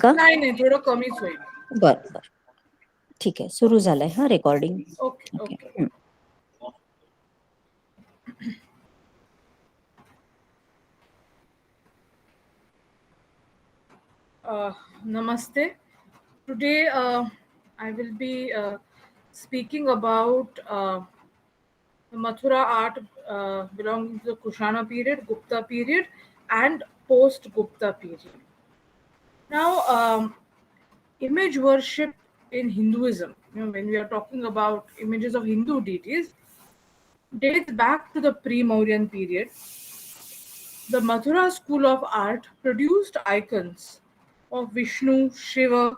का? नाही नाही, थोडं कमीच होईल. बरं बरं, ठीक आहे, सुरू झालंय हा recording. Okay okay. Okay. Namaste. Today I will be speaking about the Mathura art belonging to the Kushana period, Gupta period, and post Gupta period. Now, image worship in Hinduism, when we are talking about images of Hindu deities, dates back to the pre-Mauryan period. The Mathura school of art produced icons of Vishnu, Shiva,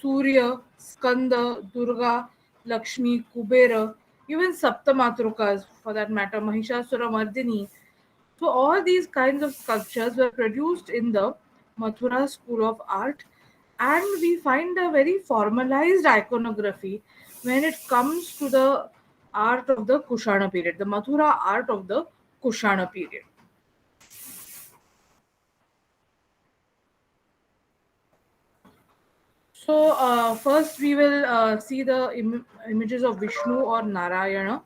Surya, Skanda, Durga, Lakshmi, Kubera, even Saptamatrukas for that matter, Mahishasura Mardini. So, all these kinds of sculptures were produced in the Mathura school of art, and we find a very formalized iconography when it comes to the art of the Kushana period, the Mathura art of the Kushana period. So, first we will see the images of Vishnu or Narayana.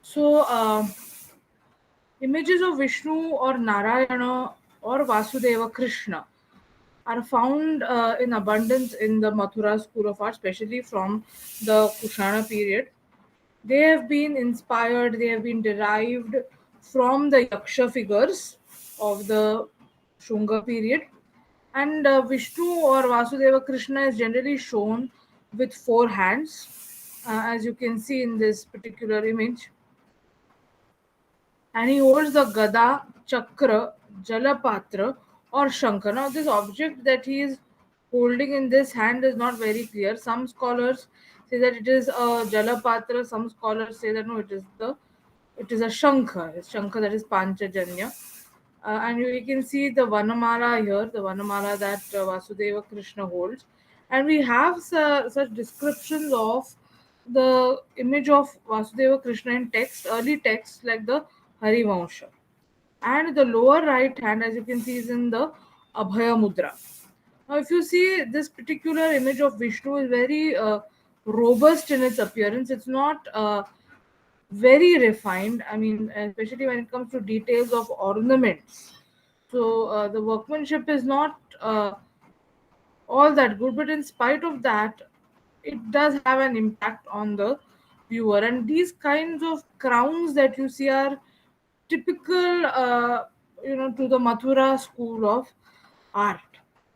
So, images of Vishnu or Narayana or Vasudeva Krishna are found in abundance in the Mathura school of art, especially from the Kushana period. They have been inspired, they have been derived from the Yaksha figures of the Shunga period. And Vishnu or Vasudeva Krishna is generally shown with four hands, as you can see in this particular image. And he holds the Gada, Chakra, Jalapatra, or Shankar. Now, this object that he is holding in this hand is not very clear. Some scholars say that it is a Jalapatra. Some scholars say that no, it is a Shankar. It's Shankar, that is Panchajanya. And you can see the Vanamala here, the Vanamala that Vasudeva Krishna holds. And we have such descriptions of the image of Vasudeva Krishna in text, early texts like the Harivansha. And the lower right hand, as you can see, is in the Abhaya Mudra. Now, if you see this particular image of Vishnu is very robust in its appearance. It's not very refined. I mean, especially when it comes to details of ornaments. So the workmanship is not all that good, but in spite of that, it does have an impact on the viewer. And these kinds of crowns that you see are typical, to the Mathura school of art.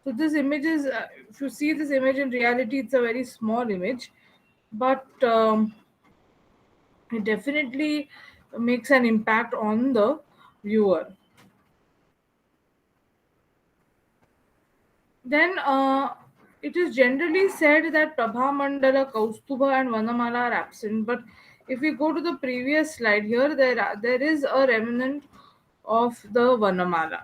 So this image is, if you see this image in reality, it's a very small image, but it definitely makes an impact on the viewer. Then it is generally said that Prabha Mandala, Kaustuba, and Vanamala are absent. But if we go to the previous slide here, there is a remnant of the Vanamala.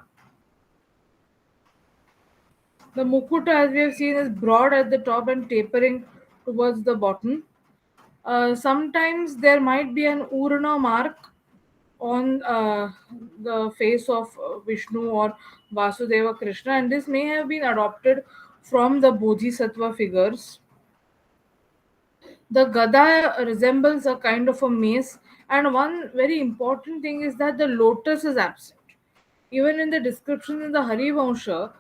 The Mukuta, as we have seen, is broad at the top and tapering towards the bottom. Sometimes there might be an Urana mark on the face of Vishnu or Vasudeva Krishna, and this may have been adopted from the Bodhisattva figures. The Gada resembles a kind of a mace, and one very important thing is that the lotus is absent. Even in the description in the Harivansha,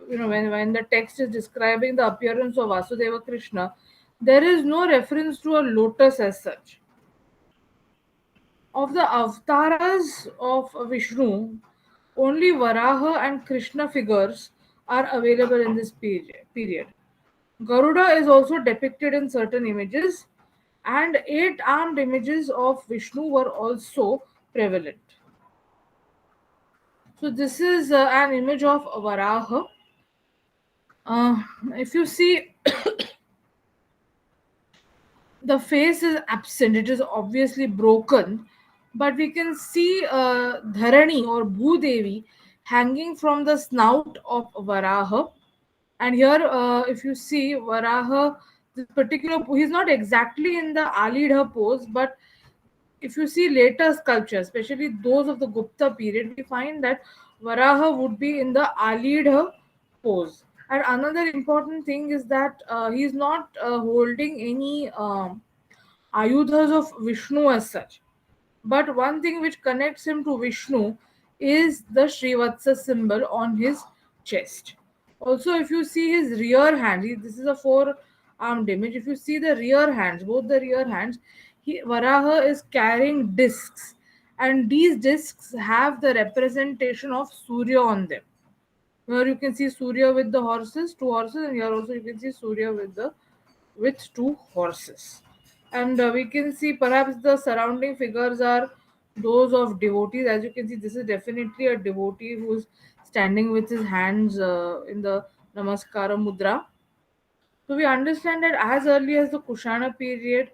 when the text is describing the appearance of Vasudeva Krishna, there is no reference to a lotus as such. Of the avatars of Vishnu, only Varaha and Krishna figures are available in this period. Garuda is also depicted in certain images, and eight armed images of Vishnu were also prevalent. So, this is an image of Varaha. If you see, the face is absent, it is obviously broken, but we can see Dharani or Bhudevi hanging from the snout of Varaha. And here, if you see Varaha, this particular, he's not exactly in the Alidha pose, but if you see later sculptures, especially those of the Gupta period, we find that Varaha would be in the Alidha pose. And another important thing is that he's not holding any ayudhas of Vishnu as such. But one thing which connects him to Vishnu is the Srivatsa symbol on his chest. Also, if you see his rear hand, this is a four armed image. If you see the rear hands, both the rear hands, Varaha is carrying discs, and these discs have the representation of Surya on them. Here you can see Surya with the horses, two horses, and here also you can see Surya with two horses. And we can see perhaps the surrounding figures are those of devotees. As you can see, this is definitely a devotee who's standing with his hands in the Namaskara Mudra. So we understand that as early as the Kushana period,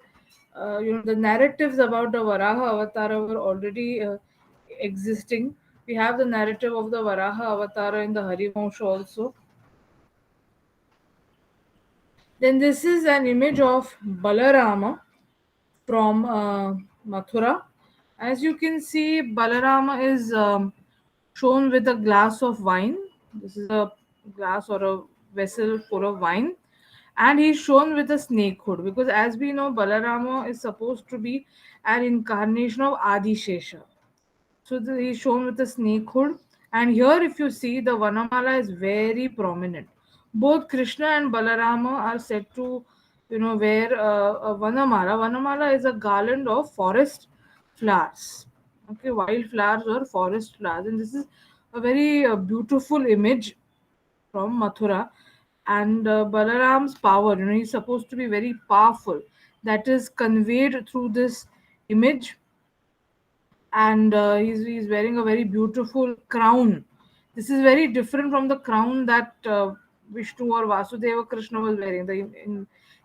the narratives about the Varaha Avatara were already existing. We have the narrative of the Varaha Avatara in the Harivansha also. Then this is an image of Balarama from Mathura. As you can see, Balarama is shown with a glass of wine. This is a glass or a vessel full of wine. And he's shown with a snake hood because, as we know, Balarama is supposed to be an incarnation of Adi Shesha. So he's shown with a snake hood. And here, if you see, the Vanamala is very prominent. Both Krishna and Balarama are said to, wear a Vanamala. Vanamala is a garland of forest flowers. Okay, wild flowers or forest flowers. And this is a very beautiful image from Mathura. And Balaram's power, he's supposed to be very powerful. That is conveyed through this image, and he's wearing a very beautiful crown. This is very different from the crown that Vishnu or Vasudeva Krishna was wearing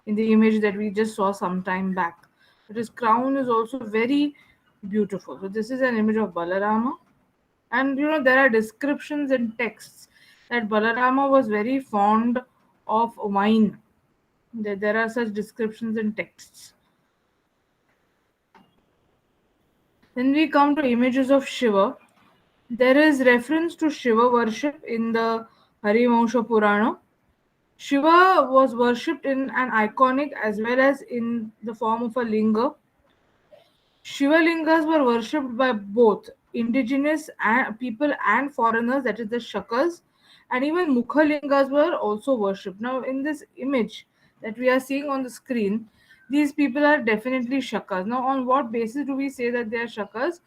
in the image that we just saw some time back. But his crown is also very beautiful. So this is an image of Balarama, and there are descriptions and texts that Balarama was very fond of wine. There are such descriptions and texts. Then we come to images of Shiva. There is reference to Shiva worship in the Harivansha Purana. Shiva was worshipped in an iconic as well as in the form of a linga. Shivalingas were worshipped by both indigenous people and foreigners, that is the Shakas, and even Mukhalingas were also worshipped. Now, in this image that we are seeing on the screen, these people are definitely Shakas. Now, on what basis do we say that they are Shakas?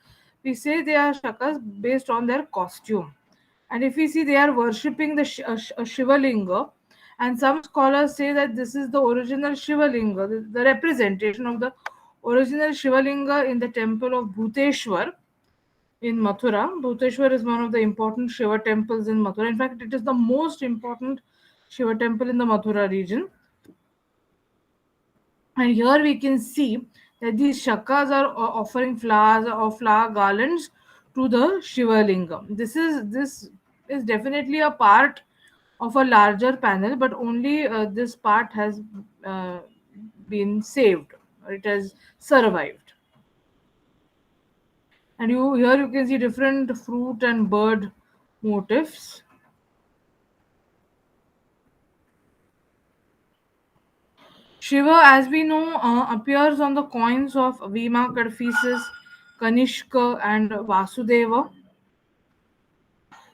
We say they are Shakas based on their costume. And if we see, they are worshipping a Shivalinga, and some scholars say that this is the original Shivalinga, the representation of the original Shivalinga in the temple of Bhuteshwar in Mathura. Bhuteshwar is one of the important Shiva temples in Mathura. In fact, it is the most important Shiva temple in the Mathura region. And here we can see that these shakas are offering flowers or flower garlands to the Shiva lingam. This is definitely a part of a larger panel, but only this part has uh, been saved. It has survived. And here you can see different fruit and bird motifs. Shiva, as we know, appears on the coins of Vima Kadphises, Kanishka, and Vasudeva.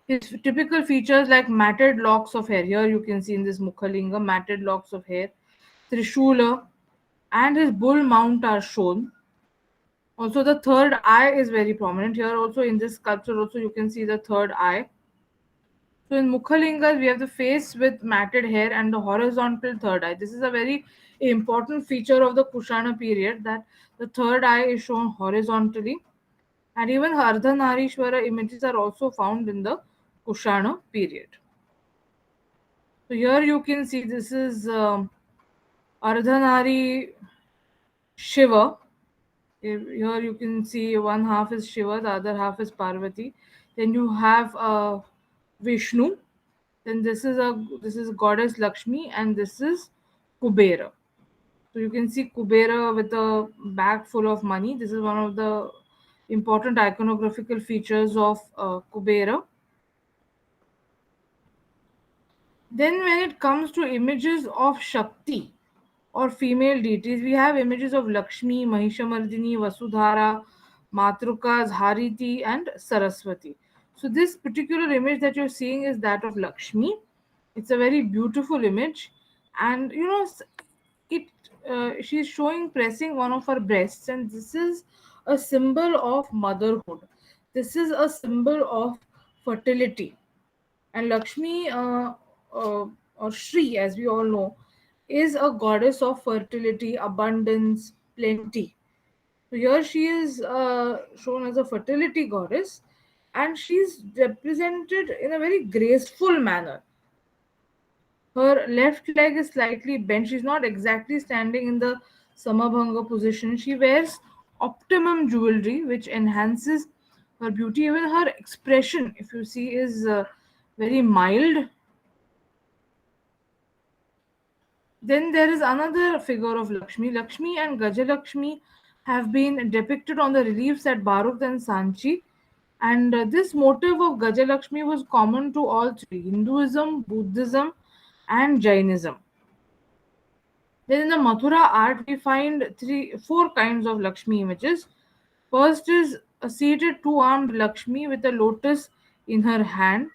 His typical features like matted locks of hair. Here you can see in this Mukhalinga matted locks of hair, Trishula, and his bull mount are shown. Also, the third eye is very prominent here. Also, in this sculpture, also you can see the third eye. So in Mukhalingas, we have the face with matted hair and the horizontal third eye. This is a very important feature of the Kushana period, that the third eye is shown horizontally. And even Ardhanarishwara images are also found in the Kushana period. So here you can see this is Ardhanari Shiva. Here you can see one half is Shiva, the other half is Parvati. Then you have Vishnu. Then this is goddess Lakshmi, and this is Kubera. So you can see Kubera with a bag full of money. This is one of the important iconographical features of Kubera. Then, when it comes to images of Shakti or female deities, we have images of Lakshmi, Mahishamardini, Vasudhara, Matrukas, Hariti, and Saraswati. So, this particular image that you're seeing is that of Lakshmi. It's a very beautiful image, and it she's showing pressing one of her breasts, and this is a symbol of motherhood. This is a symbol of fertility. And Lakshmi, or Shri, as we all know, is a goddess of fertility, abundance, plenty. So here she is shown as a fertility goddess, and she's represented in a very graceful manner. Her left leg is slightly bent. She's not exactly standing in the Samabhanga position. She wears optimum jewelry, which enhances her beauty. Even her expression, if you see, is very mild. Then there is another figure of Lakshmi. Lakshmi and Gajalakshmi have been depicted on the reliefs at Barut and Sanchi. And this motive of Gajalakshmi was common to all three: Hinduism, Buddhism, and Jainism. Then in the Mathura art, we find four kinds of Lakshmi images. First is a seated two-armed Lakshmi with a lotus in her hand.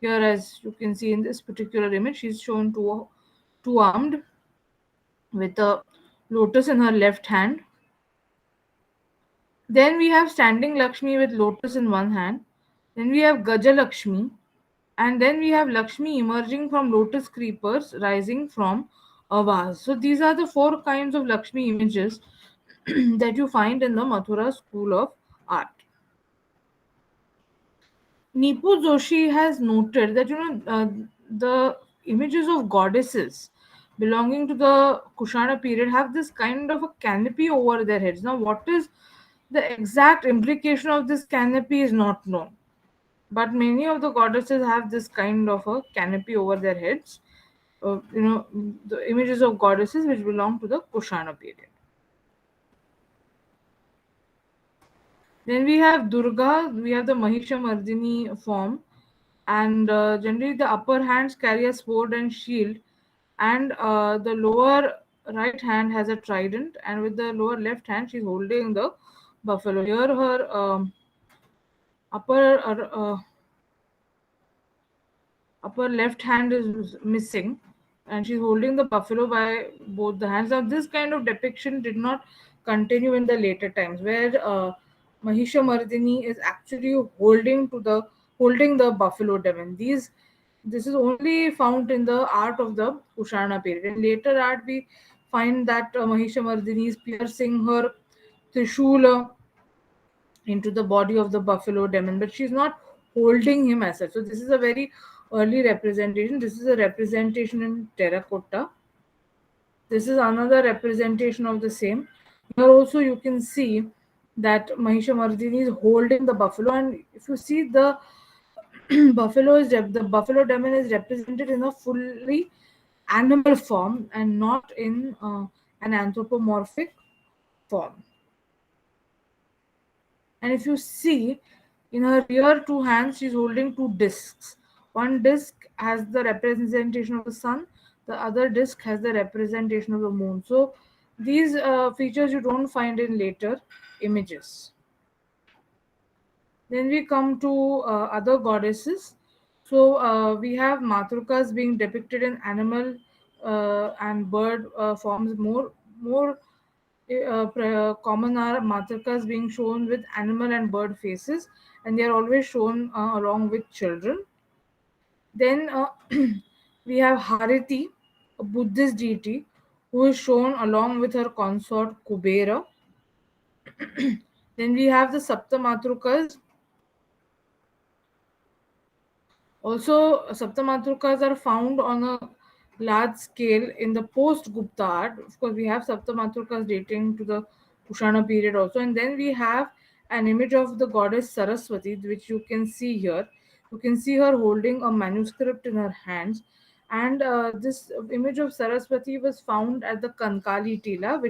Here, as you can see in this particular image, she's shown two-armed with a lotus in her left hand. Then we have standing Lakshmi with lotus in one hand. Then we have Gaja Lakshmi. And then we have Lakshmi emerging from lotus creepers rising from a vase. So these are the four kinds of Lakshmi images that you find in the Mathura school of art. Nipu Joshi has noted that the images of goddesses belonging to the Kushana period have this kind of a canopy over their heads. Now, what is the exact implication of this canopy is not known, but many of the goddesses have this kind of a canopy over their heads. The images of goddesses which belong to the Kushana period. Then we have Durga, we have the Mahishamardini form, and generally the upper hands carry a sword and shield, and the lower right hand has a trident, and with the lower left hand she's holding the buffalo. Here her upper upper left hand is missing, and she's holding the buffalo by both the hands. Now this kind of depiction did not continue in the later times, where Mahishamardini is actually holding the buffalo demon. This is only found in the art of the Kushana period. In later art we find that Mahishamardini is piercing her trishula into the body of the buffalo demon, but she's not holding him as such. So this is a very early representation. This is a representation in terracotta. This is another representation of the same. Here also you can see that Mahishamardini is holding the buffalo, and if you see the the buffalo demon is represented in a fully animal form and not in an anthropomorphic form. And if you see, in her rear two hands, she's holding two discs. One disc has the representation of the sun, the other disc has the representation of the moon. So these features you don't find in later images. Then we come to other goddesses. So we have Matrukas being depicted in animal and bird forms. Common are Matrukas being shown with animal and bird faces, and they are always shown along with children. Then we have Hariti, a Buddhist deity, who is shown along with her consort Kubera. Then we have the Saptamatrukas. Also, Saptamatrukas are found on a large scale in the post Gupta art. Of course, we have Saptamatrukas dating to the Kushana period also. And then we have an image of the goddess Saraswati, which you can see here. You can see her holding a manuscript in her hands. And this image of Saraswati was found at the Kankali Tila,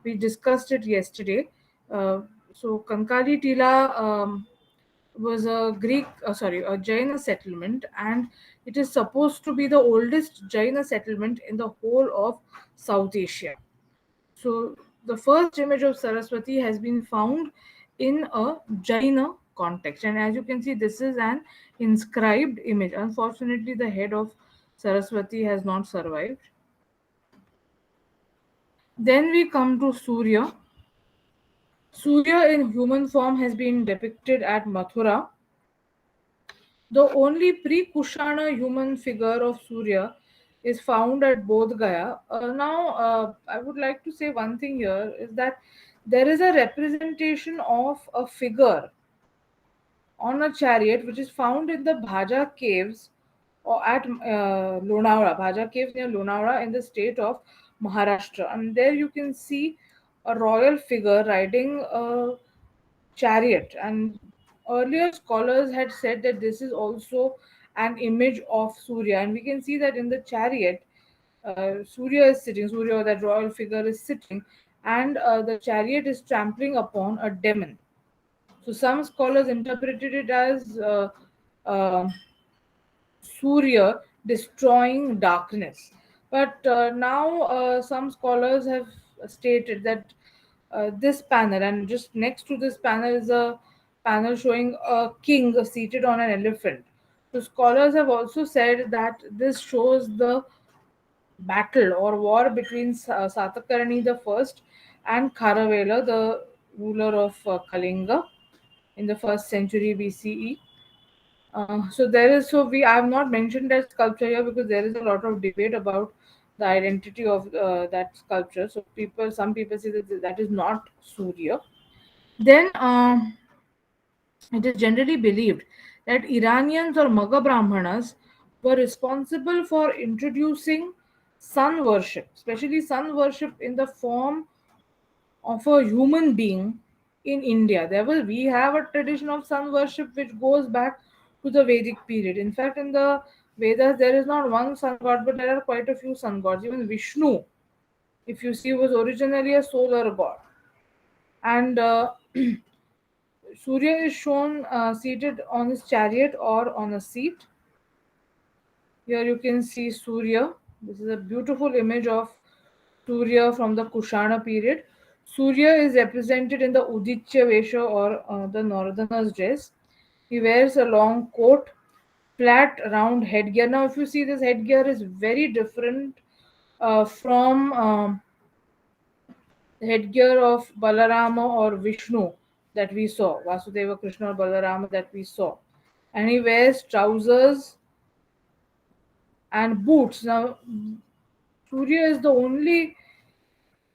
we discussed it yesterday. So, Kankali Tila. Was a Jaina settlement, and It is supposed to be the oldest Jaina settlement in the whole of South Asia. So the first image of Saraswati has been found in a Jaina context, and as you can see, this is an inscribed image. Unfortunately, the head of Saraswati has not survived. Then we come to Surya. Surya in human form has been depicted at Mathura. The only pre-Kushana human figure of Surya is found at Bodh Gaya. I would like to say one thing here is that there is a representation of a figure on a chariot which is found in the Bhaja caves or at Lonavala, Bhaja caves near Lonavala in the state of Maharashtra. And there you can see a royal figure riding a chariot. And earlier scholars had said that this is also an image of Surya. And we can see that in the chariot, Surya is sitting, Surya, that royal figure, is sitting, and the chariot is trampling upon a demon. So some scholars interpreted it as uh, Surya destroying darkness. But now some scholars have stated that this panel, and just next to this panel is a panel showing a king seated on an elephant. So scholars have also said that this shows the battle or war between Satakarni the first and Kharavela, the ruler of Kalinga, in the first century BCE. So I have not mentioned that sculpture here because there is a lot of debate about the identity of that sculpture. So some people say that that is not Surya. Then it is generally believed that Iranians or Magha Brahmanas were responsible for introducing sun worship, especially sun worship in the form of a human being in India. We have a tradition of sun worship which goes back to the Vedic period. In fact, in the Vedas, there is not one sun god, but there are quite a few sun gods. Even Vishnu, if you see, was originally a solar god. And Surya is shown seated on his chariot or on a seat. Here you can see Surya. This is a beautiful image of Surya from the Kushana period. Surya is represented in the Uditya Vesha or the northerner's dress. He wears a long coat, flat round headgear. Now, if you see, this headgear is very different from the headgear of Balarama or Vishnu that we saw, Vasudeva Krishna or Balarama that we saw. And he wears trousers and boots. Now, Surya is the only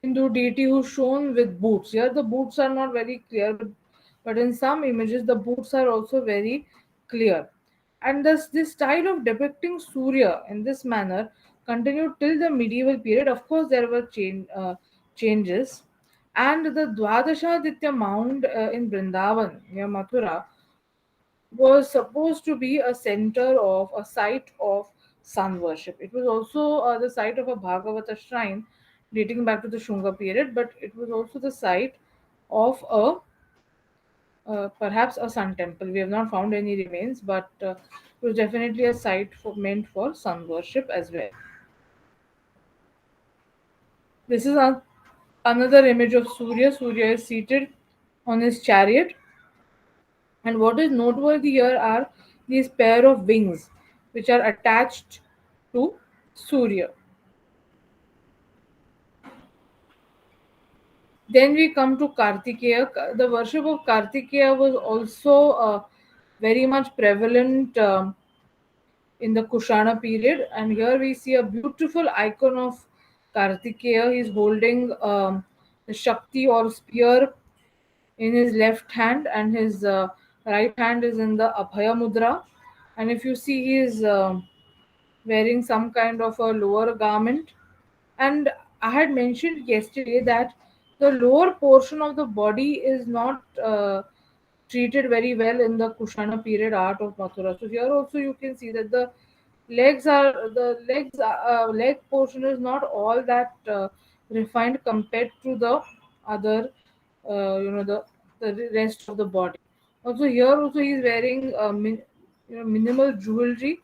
Hindu deity who's shown with boots. Here, the boots are not very clear, but in some images, the boots are also very clear. And this style of depicting Surya in this manner continued till the medieval period. Of course, there were changes. And the Dwadashaditya mound in Vrindavan near Mathura was supposed to be a center of a site of sun worship. It was also the site of a Bhagavata shrine dating back to the Shunga period, but it was also the site of a perhaps a sun temple. We have not found any remains, but it was definitely a site meant for sun worship as well. This is another image of Surya. Surya is seated on his chariot. And what is noteworthy here are these pair of wings which are attached to Surya. Then we come to Kartikeya. The worship of Kartikeya was also very much prevalent in the Kushana period. And here we see a beautiful icon of Kartikeya. He's holding the Shakti or spear in his left hand, and his right hand is in the Abhaya Mudra. And if you see, he is wearing some kind of a lower garment. And I had mentioned yesterday that the lower portion of the body is not treated very well in the Kushana period art of Mathura. So here also you can see that leg portion is not all that refined compared to the other, the rest of the body. Also here also he is wearing minimal jewelry.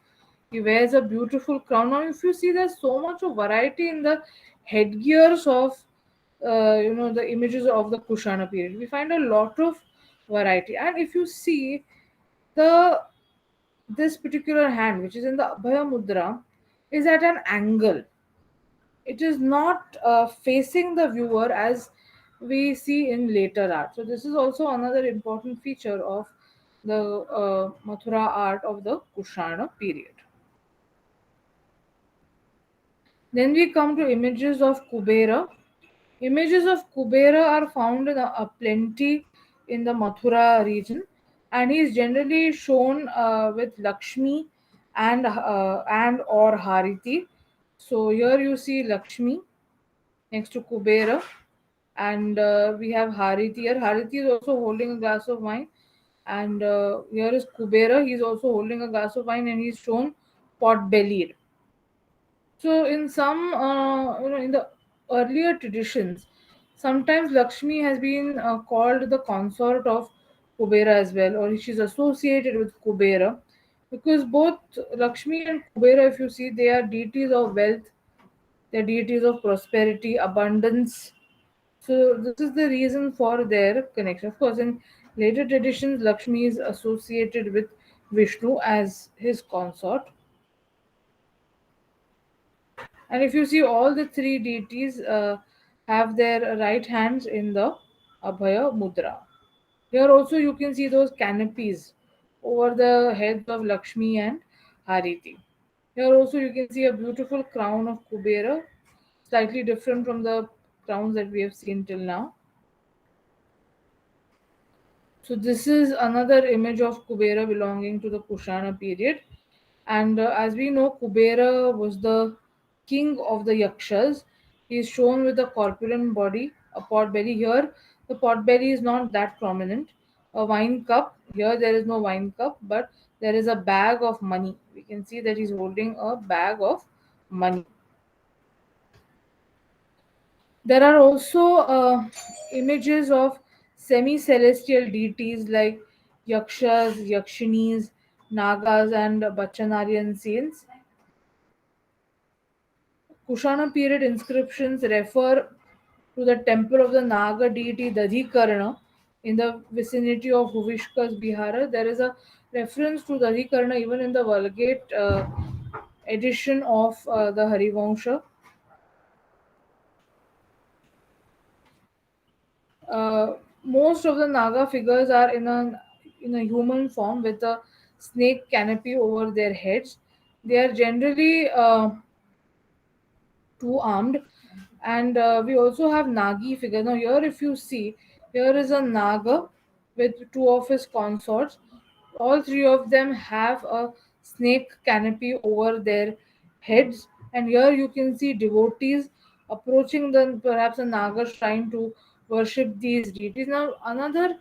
He wears a beautiful crown. Now, if you see, there's so much of variety in the headgears of, the images of the Kushana period. We find a lot of variety, and if you see the this particular hand, which is in the Abhaya Mudra, is at an angle. It is not facing the viewer as we see in later art. So this is also another important feature of the Mathura art of the Kushana period. Then we come to images of Kubera. Images of Kubera are found in a plenty in the Mathura region, and he is generally shown with Lakshmi and or Hariti. So here you see Lakshmi next to Kubera, and we have Hariti here. Hariti is also holding a glass of wine, and here is Kubera. He is also holding a glass of wine, and he is shown pot bellied. So in some, in the earlier traditions, sometimes Lakshmi has been called the consort of Kubera as well, or she's associated with Kubera, because both Lakshmi and Kubera, if you see, they are deities of wealth, they're deities of prosperity, abundance. So this is the reason for their connection. Of course, in later traditions, Lakshmi is associated with Vishnu as his consort. And if you see, all the three deities have their right hands in the Abhaya Mudra. Here also you can see those canopies over the heads of Lakshmi and Hariti. Here also you can see a beautiful crown of Kubera, slightly different from the crowns that we have seen till now. So this is another image of Kubera belonging to the Kushana period. And as we know, Kubera was the king of the Yakshas. He is shown with a corpulent body, a pot belly. Here, the pot belly is not that prominent. A wine cup. Here, there is no wine cup, but there is a bag of money. We can see that he's holding a bag of money. There are also images of semi celestial deities like Yakshas, Yakshinis, Nagas, and Bachanarian saints. Kushana period inscriptions refer to the temple of the Naga deity Dadhikarna in the vicinity of Huvishka's Bihara. There is a reference to Dadhikarna even in the Vulgate edition of the Harivansha. Most of the Naga figures are in a human form with a snake canopy over their heads. They are generally two armed, and we also have Nagi figure. Now here, if you see, here is a Naga with two of his consorts. All three of them have a snake canopy over their heads, and here you can see devotees approaching the perhaps a Naga shrine to worship these deities. Now another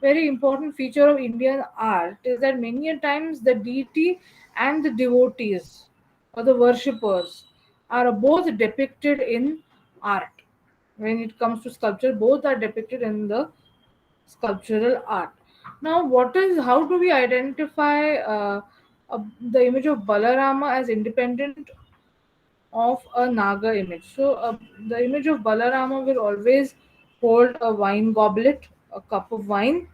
very important feature of Indian art is that many a times the deity and the devotees or the worshippers are both depicted in art. When it comes to sculpture, both are depicted in the sculptural art. Now, how do we identify the image of Balarama as independent of a Naga image? So, the image of Balarama will always hold a wine goblet, a cup of wine,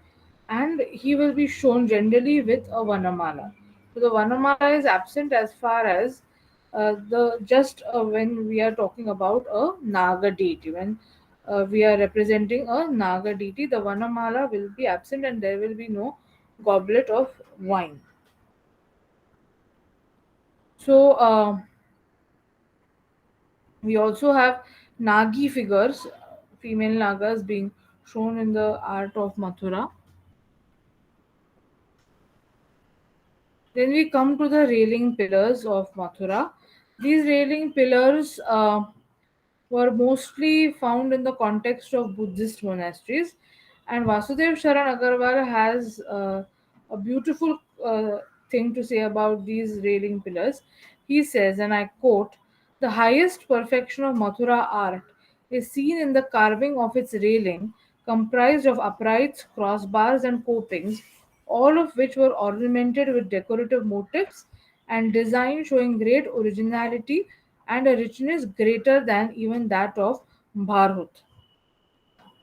and he will be shown generally with a Vanamala. So, the Vanamala is absent as far as the just when we are talking about a Naga deity. When we are representing a Naga deity, the Vanamala will be absent and there will be no goblet of wine. So, we also have Nagi figures, female Nagas being shown in the art of Mathura. Then we come to the railing pillars of Mathura. These railing pillars were mostly found in the context of Buddhist monasteries, and Vasudev Sharan Agarwal has a beautiful thing to say about these railing pillars. He says, and I quote, "The highest perfection of Mathura art is seen in the carving of its railing, comprised of uprights, crossbars, and copings, all of which were ornamented with decorative motifs and design showing great originality and a richness greater than even that of Bharhut.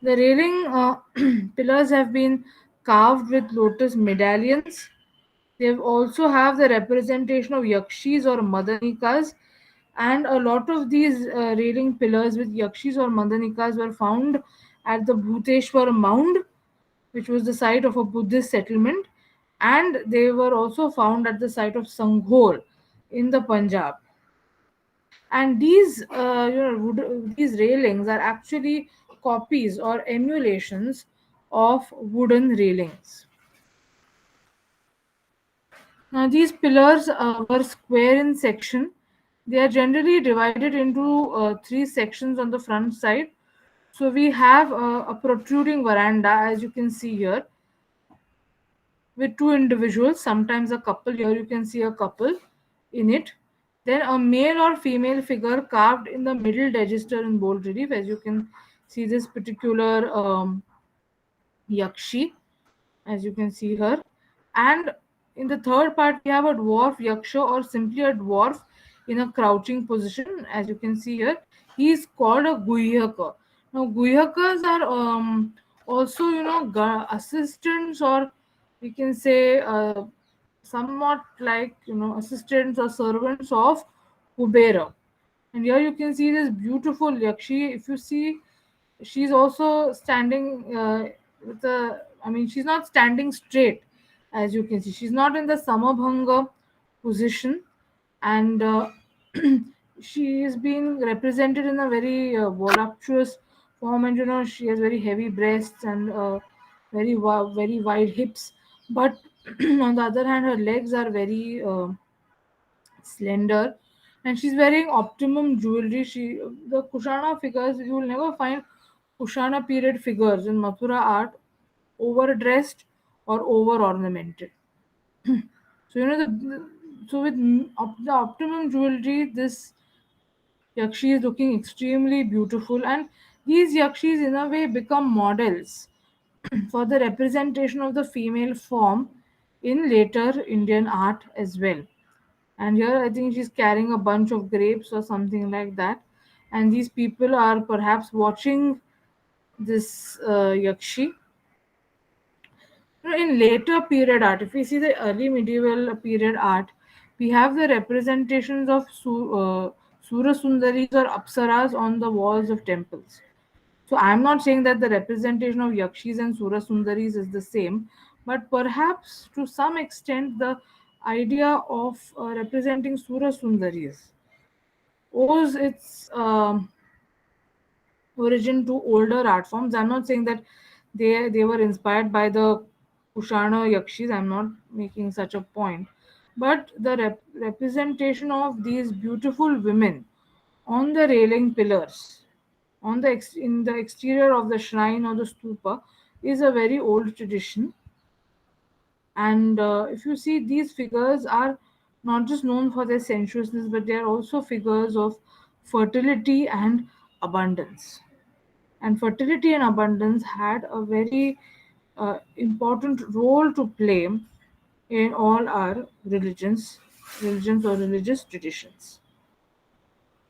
The railing pillars have been carved with lotus medallions. They also have the representation of yakshis or madanikas, and a lot of these railing pillars with yakshis or madanikas were found at the Bhuteshwar mound, which was the site of a Buddhist settlement, and they were also found at the site of Sanghor in the Punjab. And these railings are actually copies or emulations of wooden railings. Now, these pillars were square in section. They are generally divided into three sections on the front side. So, we have a protruding veranda, as you can see here, with two individuals, sometimes a couple. Here, you can see a couple in it. Then, a male or female figure carved in the middle register in bold relief, as you can see this particular Yakshi, as you can see her. And in the third part, we have a dwarf yaksha or simply a dwarf in a crouching position, as you can see here. He is called a guhyaka. Now, guyhakas are also, assistants, or we can say somewhat like, assistants or servants of Kubera. And here you can see this beautiful Yakshi. If you see, she's also standing with a, I mean, she's not standing straight, as you can see. She's not in the Samabhanga position, and she is being represented in a very voluptuous form, and she has very heavy breasts and very wide hips. But on the other hand, her legs are very slender, and she's wearing optimum jewelry. The Kushana figures, you will never find Kushana period figures in Mathura art overdressed or over ornamented. So so with the optimum jewelry, this Yakshi is looking extremely beautiful, and these Yakshis in a way become models for the representation of the female form in later Indian art as well. And here I think she's carrying a bunch of grapes or something like that. And these people are perhaps watching this Yakshi. In later period art, if we see the early medieval period art, we have the representations of Sura Sundaris or Apsaras on the walls of temples. So I'm not saying that the representation of Yakshis and Sura Sundaris is the same, but perhaps to some extent the idea of representing Sura Sundaris owes its origin to older art forms. I'm not saying that they were inspired by the Kushana Yakshis. I'm not making such a point, but the representation of these beautiful women on the railing pillars, in the exterior of the shrine or the stupa, is a very old tradition. And if you see, these figures are not just known for their sensuousness, but they are also figures of fertility and abundance. And fertility and abundance had a very important role to play in all our religions or religious traditions.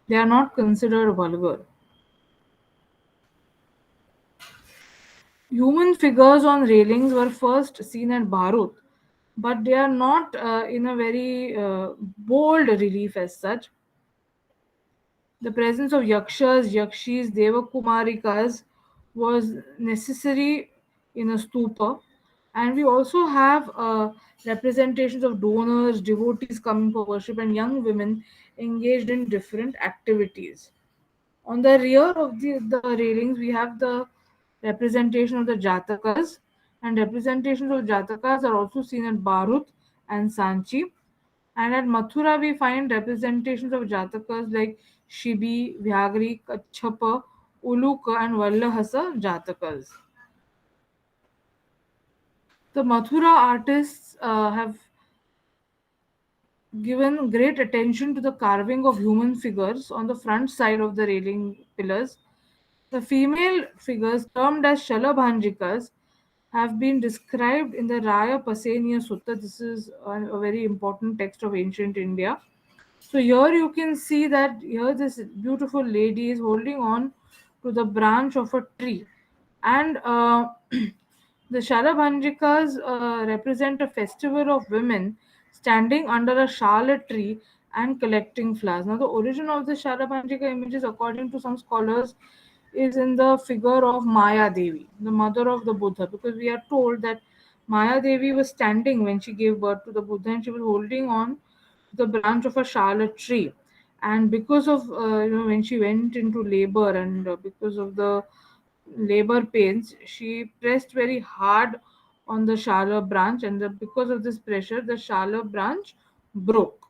They are not considered vulgar. Human figures on railings were first seen at Bharut, but they are not in a very bold relief as such. The presence of yakshas, yakshis, devakumarikas was necessary in a stupa, and we also have representations of donors, devotees coming for worship, and young women engaged in different activities. On the rear of the railings, we have the representation of the Jatakas, and representations of Jatakas are also seen at Barut and Sanchi. And at Mathura, we find representations of Jatakas like Shibi, Vyagri, Kachapa, Uluka, and Vallahasa Jatakas. The Mathura artists have given great attention to the carving of human figures on the front side of the railing pillars. The female figures, termed as Shalabhanjikas, have been described in the Raya Paseniya Sutta. This is a very important text of ancient India. So here you can see that here this beautiful lady is holding on to the branch of a tree, and the Shalabhanjikas represent a festival of women standing under a shala tree and collecting flowers. Now, the origin of the Shalabhanjika images, according to some scholars, is in the figure of Maya Devi, the mother of the Buddha, because we are told that Maya Devi was standing when she gave birth to the Buddha and she was holding on to the branch of a shala tree. And because of, when she went into labor and because of the labor pains, she pressed very hard on the shala branch, and because of this pressure, the shala branch broke.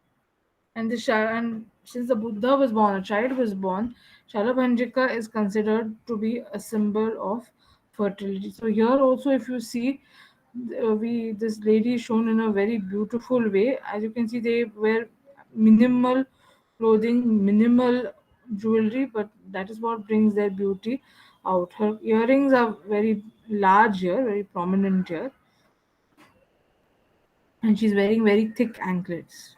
And since the Buddha was born, a child was born, Shalabhanjika is considered to be a symbol of fertility. So here also, if you see, we this lady is shown in a very beautiful way. As you can see, they wear minimal clothing, minimal jewelry, but that is what brings their beauty out. Her earrings are very large here, very prominent here, and she's wearing very thick anklets.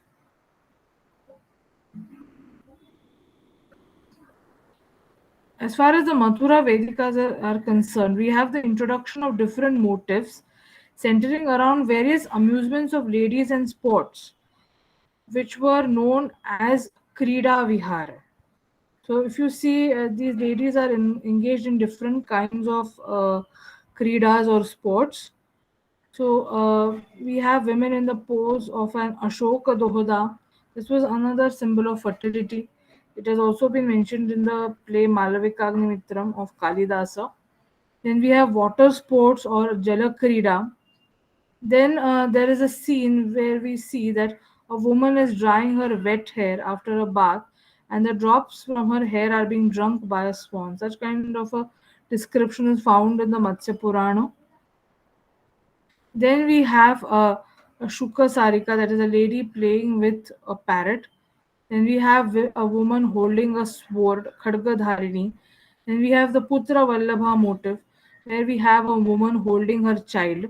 As far as the Mathura Vedikas are concerned, we have the introduction of different motifs centering around various amusements of ladies and sports, which were known as Krida Vihara. So, if you see, these ladies are engaged in different kinds of Kridas or sports. So, we have women in the pose of an Ashoka Dohoda. This was another symbol of fertility. It has also been mentioned in the play Malavikagnimitram of Kalidasa. Then we have water sports or Jalakrida. Then there is a scene where we see that a woman is drying her wet hair after a bath, and the drops from her hair are being drunk by a swan. Such kind of a description is found in the Matsya Purana. Then we have a Shuka Sarika, that is a lady playing with a parrot. Then we have a woman holding a sword, Khadga Dharini. Then we have the Putra Vallabha motif, where we have a woman holding her child.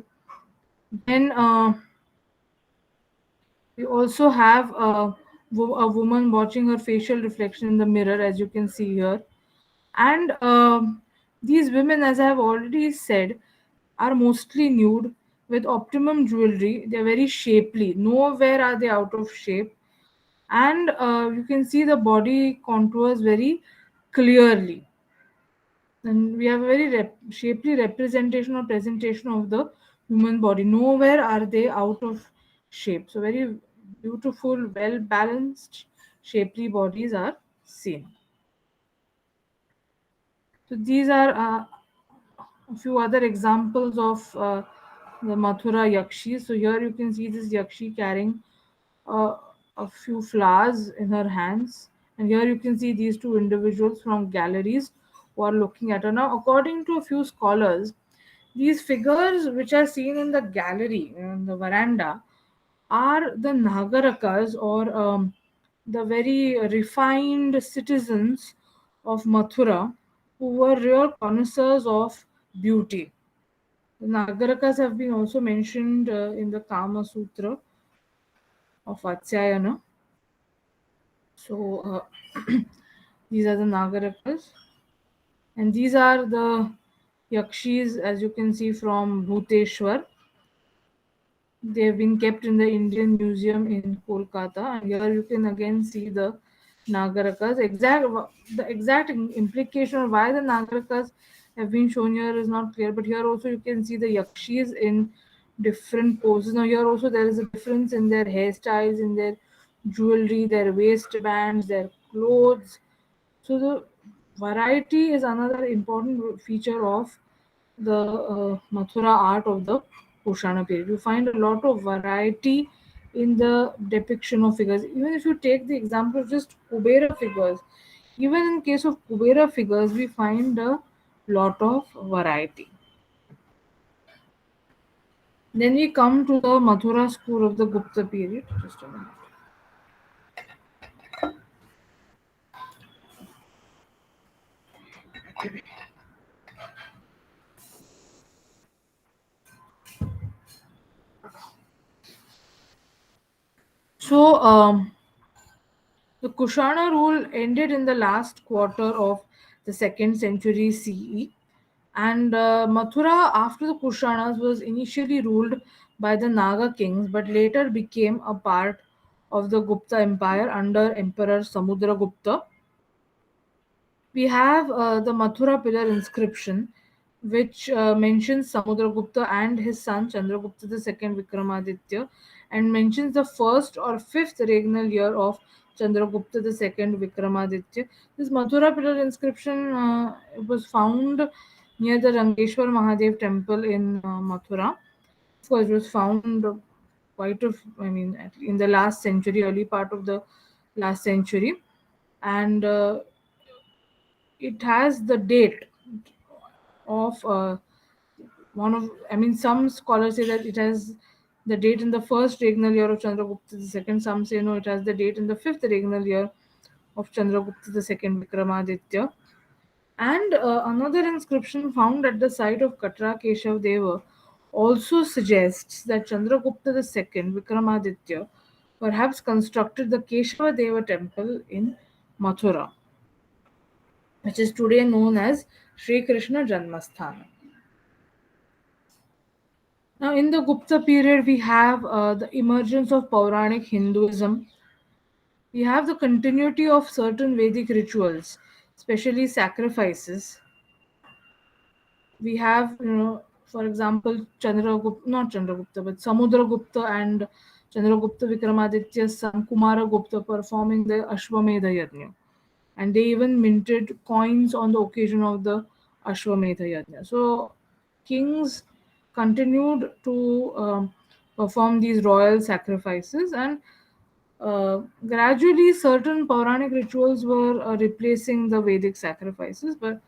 Then we also have a woman watching her facial reflection in the mirror, as you can see here. And these women, as I have already said, are mostly nude with optimum jewelry. They're very shapely. Nowhere are they out of shape. And you can see the body contours very clearly. And we have a very shapely representation or presentation of the human body. Nowhere are they out of shape. So, very beautiful, well balanced, shapely bodies are seen. So, these are a few other examples of the Mathura Yakshi. So here you can see this Yakshi carrying uh, a few flowers in her hands, and here you can see these two individuals from galleries who are looking at her. Now, according to a few scholars, these figures which are seen in the gallery, in the veranda, are the Nagarakas or the very refined citizens of Mathura who were real connoisseurs of beauty. The Nagarakas have been also mentioned in the Kama Sutra of Vatsyayana. So these are the Nagarakas, and these are the Yakshis, as you can see from Bhuteshwar. They have been kept in the Indian Museum in Kolkata, and here you can again see the Nagarakas. The exact implication of why the Nagarakas have been shown here is not clear, but here also you can see the Yakshis in different poses. Now here also there is a difference in their hairstyles, in their jewelry, their waistbands, their clothes. So the variety is another important feature of the Mathura art of the Kushana period. You find a lot of variety in the depiction of figures. Even if you take the example of just Kubera figures, even in case of Kubera figures, we find a lot of variety. Then we come to the Mathura school of the Gupta period. Just a minute. So, the Kushana rule ended in the last quarter of the second century CE, and Mathura, after the Kushanas, was initially ruled by the Naga kings but later became a part of the Gupta Empire under Emperor Samudragupta. We have the Mathura pillar inscription, which mentions Samudragupta and his son Chandragupta II Vikramaditya, and mentions the first or fifth regnal year of Chandragupta II Vikramaditya. This Mathura pillar inscription was found near the Rangeshwar Mahadev temple in Mathura. Of course, it was found in the last century, early part of the last century, and it has the date of one of some scholars say that it has the date in the first regnal year of Chandragupta II. Some say no, it has the date in the fifth regnal year of Chandragupta II Vikramaditya. And another inscription found at the site of Katra Keshav Deva also suggests that Chandragupta II Vikramaditya perhaps constructed the Keshava Deva temple in Mathura, which is today known as Sri Krishna Janmasthana. Now, in the Gupta period, we have the emergence of Puranic Hinduism. We have the continuity of certain Vedic rituals, especially sacrifices. We have, for example, not Chandragupta, but Samudragupta and Chandragupta Vikramaditya's son Kumara Gupta performing the Ashwamedha Yajna. And they even minted coins on the occasion of the Ashwamedha Yajna. So, kings continued to perform these royal sacrifices, and gradually certain Puranic rituals were replacing the Vedic sacrifices, but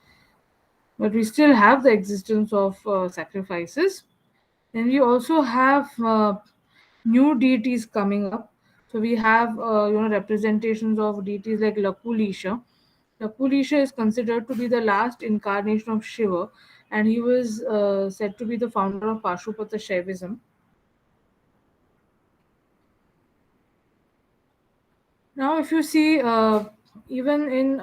we still have the existence of sacrifices. Then we also have new deities coming up. So we have representations of deities like Lakulisha. Lakulisha is considered to be the last incarnation of Shiva, and he was said to be the founder of Pashupata Shaivism. Now, if you see, even in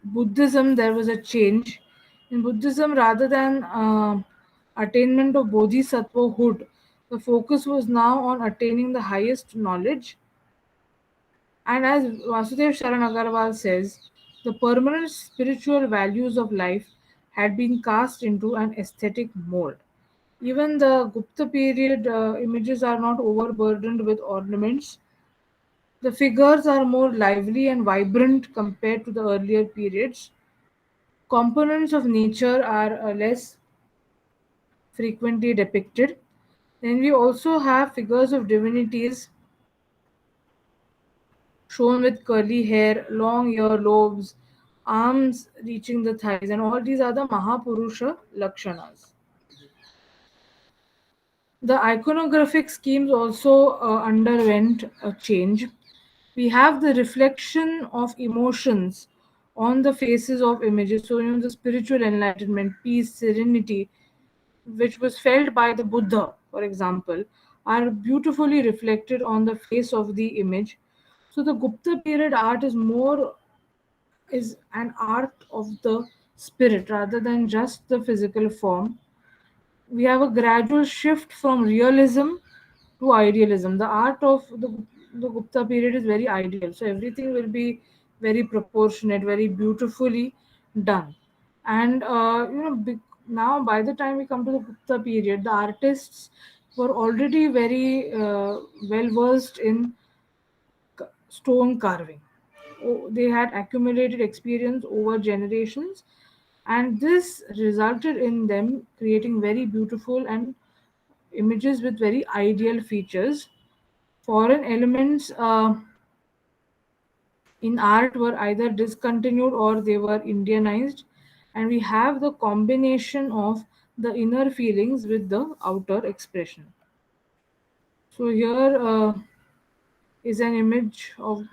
Buddhism, there was a change. In Buddhism, rather than attainment of bodhisattvahood, the focus was now on attaining the highest knowledge. And as Vasudev Sharan Agarwal says, the permanent spiritual values of life had been cast into an aesthetic mold. Even the Gupta period images are not overburdened with ornaments. The figures are more lively and vibrant compared to the earlier periods. Components of nature are less frequently depicted. Then we also have figures of divinities shown with curly hair, long earlobes, arms reaching the thighs, and all these are the Mahapurusha Lakshanas. The iconographic schemes also underwent a change. We have the reflection of emotions on the faces of images. So, the spiritual enlightenment, peace, serenity, which was felt by the Buddha, for example, are beautifully reflected on the face of the image. So, the Gupta period art is an art of the spirit rather than just the physical form. We have a gradual shift from realism to idealism. The art of the Gupta period is very ideal. So everything will be very proportionate, very beautifully done. And now by the time we come to the Gupta period, the artists were already very well versed in stone carving. They had accumulated experience over generations, and this resulted in them creating very beautiful and images with very ideal features. Foreign elements in art were either discontinued or they were Indianized, and we have the combination of the inner feelings with the outer expression. So, here is an image of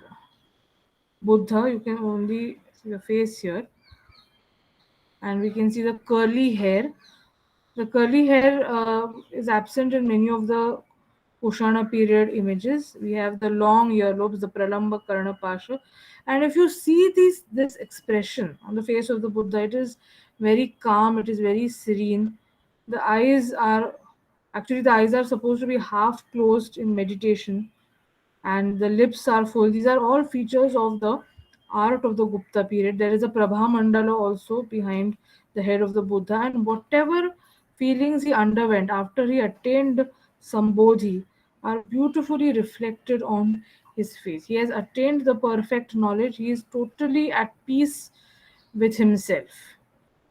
Buddha. You can only see the face here, and we can see the curly hair. The curly hair is absent in many of the Kushana period images. We have the long earlobes, the Pralamba Karna Pasha. And if you see this expression on the face of the Buddha, it is very calm, it is very serene. The eyes are the eyes are supposed to be half closed in meditation, and the lips are full. These are all features of the art of the Gupta period. There is a Prabha Mandala also behind the head of the Buddha, and whatever feelings he underwent after he attained Sambodhi are beautifully reflected on his face. He has attained the perfect knowledge, he is totally at peace with himself.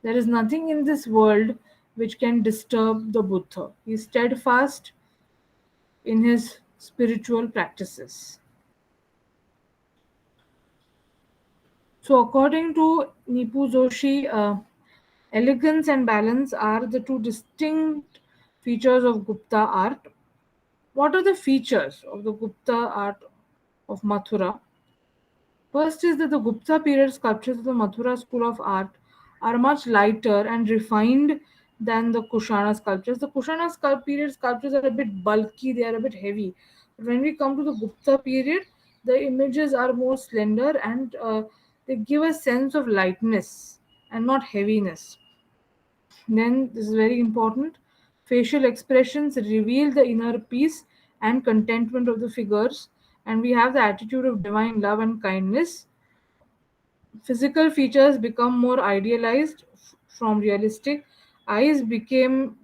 There is nothing in this world which can disturb the Buddha. He is steadfast in his spiritual practices. So, according to Nipu Joshi, elegance and balance are the two distinct features of Gupta art. What are the features of the Gupta art of Mathura? First is that the Gupta period sculptures of the Mathura school of art are much lighter and refined than the Kushana sculptures. The Kushana period sculptures are a bit bulky, they are a bit heavy. But when we come to the Gupta period, the images are more slender and they give a sense of lightness and not heaviness. Then, this is very important, facial expressions reveal the inner peace and contentment of the figures, and we have the attitude of divine love and kindness. Physical features become more idealized from realistic. Eyes became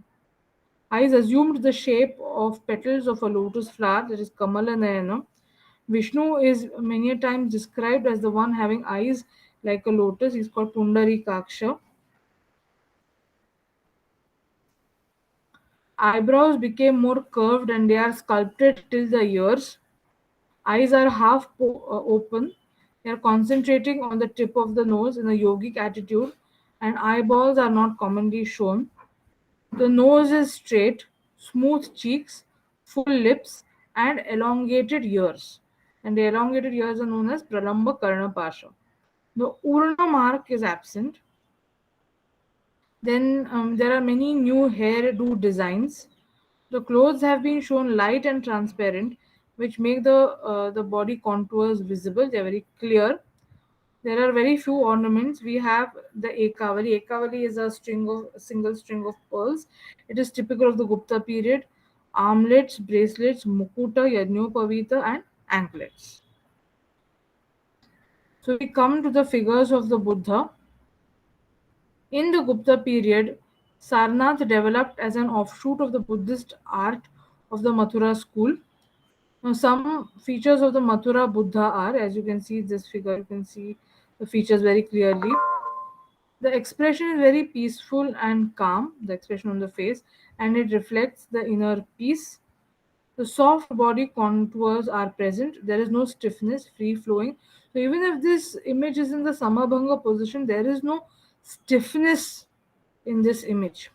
Eyes assumed the shape of petals of a lotus flower, that is Kamala Nayana. Vishnu is many a times described as the one having eyes like a lotus. He's called Pundarikaksha. Eyebrows became more curved and they are sculpted till the ears. Eyes are half open. They are concentrating on the tip of the nose in a yogic attitude, and eyeballs are not commonly shown. The nose is straight, smooth cheeks, full lips, and elongated ears. And the elongated ears are known as Pralamba Karna Pasha. The Urna mark is absent. Then there are many new hairdo designs. The clothes have been shown light and transparent, which make the body contours visible. They are very clear. There are very few ornaments. We have the ekavali. Ekavali is a single string of pearls. It is typical of the Gupta period. Armlets, bracelets, mukuta, yajnopavita, and anklets. So we come to the figures of the Buddha. In the Gupta period, Sarnath developed as an offshoot of the Buddhist art of the Mathura school. Now, some features of the Mathura Buddha are, as you can see this figure, you can see the features very clearly. The expression is very peaceful and calm, the expression on the face, and it reflects the inner peace. The soft body contours are present. There is no stiffness, free flowing. So even if this image is in the Samabhanga position, there is no stiffness in this image.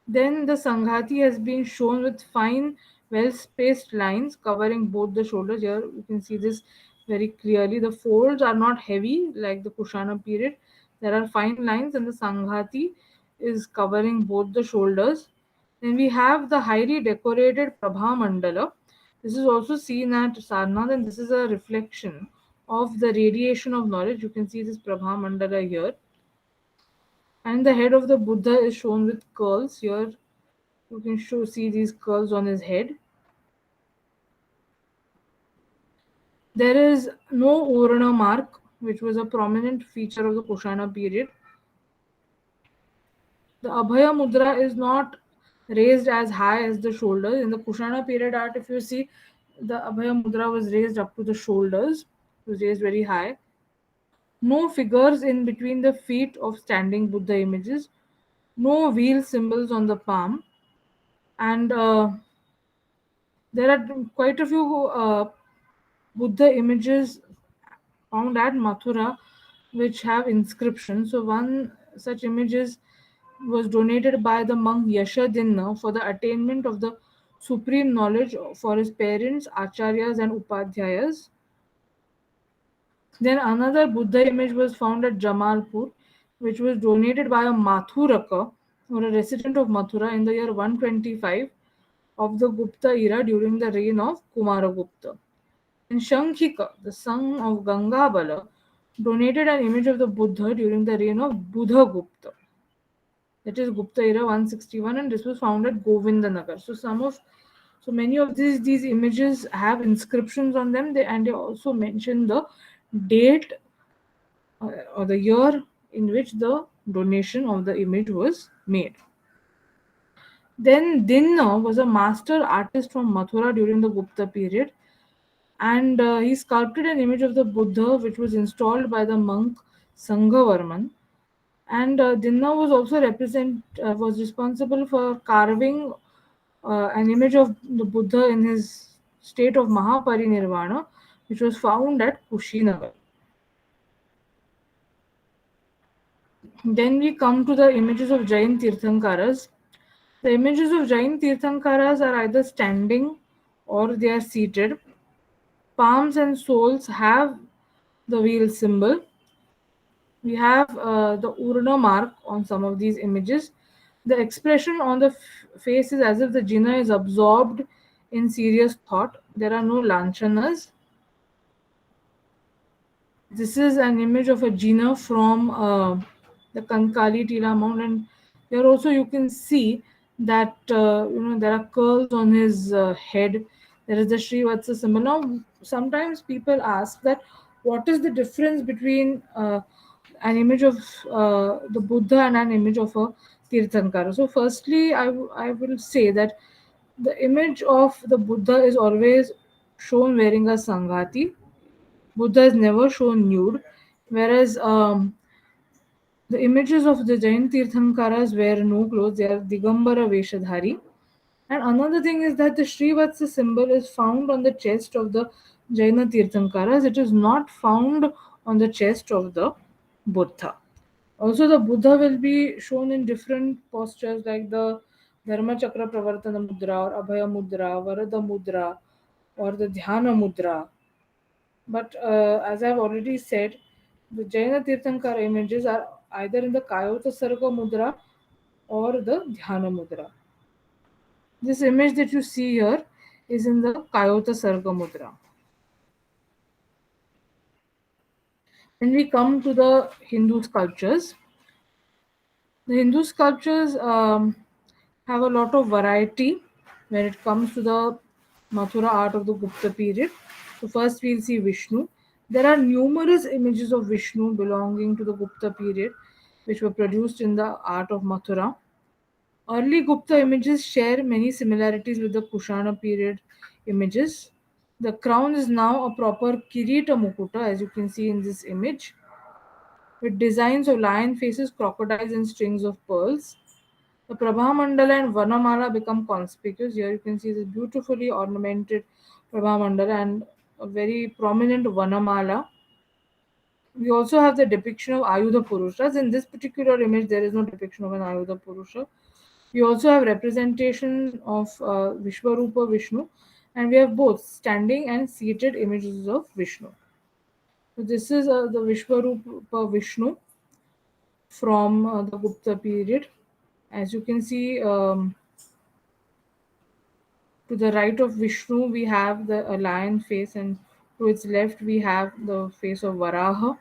Then the Sanghati has been shown with fine, well spaced lines covering both the shoulders. Here you can see this very clearly. The folds are not heavy like the Kushana period. There are fine lines, and the Sanghati is covering both the shoulders. Then we have the highly decorated Prabha Mandala. This is also seen at Sarnath, and this is a reflection of the radiation of knowledge. You can see this Prabha Mandala here. And the head of the Buddha is shown with curls. Here you can see these curls on his head. There is no Urana mark, which was a prominent feature of the Kushana period. The Abhaya Mudra is not raised as high as the shoulders. In the Kushana period art, if you see, the Abhaya Mudra was raised up to the shoulders, it was raised very high. No figures in between the feet of standing Buddha images. No wheel symbols on the palm. And there are quite a few Buddha images found at Mathura which have inscriptions. So one such was donated by the monk Yashadinna for the attainment of the supreme knowledge for his parents, acharyas and upadhyayas. Then another Buddha image was found at Jamalpur, which was donated by a Mathuraka or a resident of Mathura in the year 125. of the Gupta era during the reign of Kumaragupta. And Shankhika, the son of Gangabala, donated an image of the Buddha during the reign of Buddha Gupta. That is Gupta era 161, and this was found at Govindanagar. So many of these images have inscriptions on them, and they also mention the date or the year in which the donation of the image was made. Then Dinna was a master artist from Mathura during the Gupta period, and he sculpted an image of the Buddha which was installed by the monk Sanghavarman. And Dinna was also was responsible for carving an image of the Buddha in his state of Mahaparinirvana, which was found at Kushinagar. Then we come to the images of Jain Tirthankaras. The images of Jain Tirthankaras are either standing or they are seated. Palms and soles have the wheel symbol. We have the Urna mark on some of these images. The expression on the face is as if the jinna is absorbed in serious thought. There are no lanchanas. This is an image of a jinna from the Kankali Tila Mount, and here also you can see that there are curls on his head. There is the Srivatsa symbol. Now, sometimes people ask that what is the difference between an image of the Buddha and an image of a Tirthankara. So, firstly, I will say that the image of the Buddha is always shown wearing a Sanghati. Buddha is never shown nude, whereas the images of the Jain Tirthankaras wear no clothes, they are Digambara Veshadhari. And another thing is that the Srivatsa symbol is found on the chest of the Jaina Tirthankaras. It is not found on the chest of the Buddha. Also, the Buddha will be shown in different postures like the Dharma Chakra Pravartana Mudra or Abhaya Mudra, Varada Mudra, or the Dhyana Mudra. But as I've already said, the Jaina Tirthankara images are either in the Kayota Sarga Mudra or the Dhyana Mudra. This image that you see here is in the Kayota Sarga Mudra. When we come to the Hindu sculptures, the Hindu sculptures have a lot of variety when it comes to the Mathura art of the Gupta period. So, first we'll see Vishnu. There are numerous images of Vishnu belonging to the Gupta period which were produced in the art of Mathura. Early Gupta images share many similarities with the Kushana period images. The crown is now a proper Kirita Mukuta, as you can see in this image, with designs of lion faces, crocodiles, and strings of pearls. The Prabha Mandala and Vanamala become conspicuous. Here you can see this beautifully ornamented Prabha Mandala and a very prominent Vanamala. We also have the depiction of Ayudha Purushas. In this particular image, there is no depiction of an Ayudha Purusha. We also have representation of Vishwarupa Vishnu, and we have both standing and seated images of Vishnu. So this is the Vishwarupa Vishnu from the Gupta period. As you can see, to the right of Vishnu, we have the lion face, and to its left, we have the face of Varaha.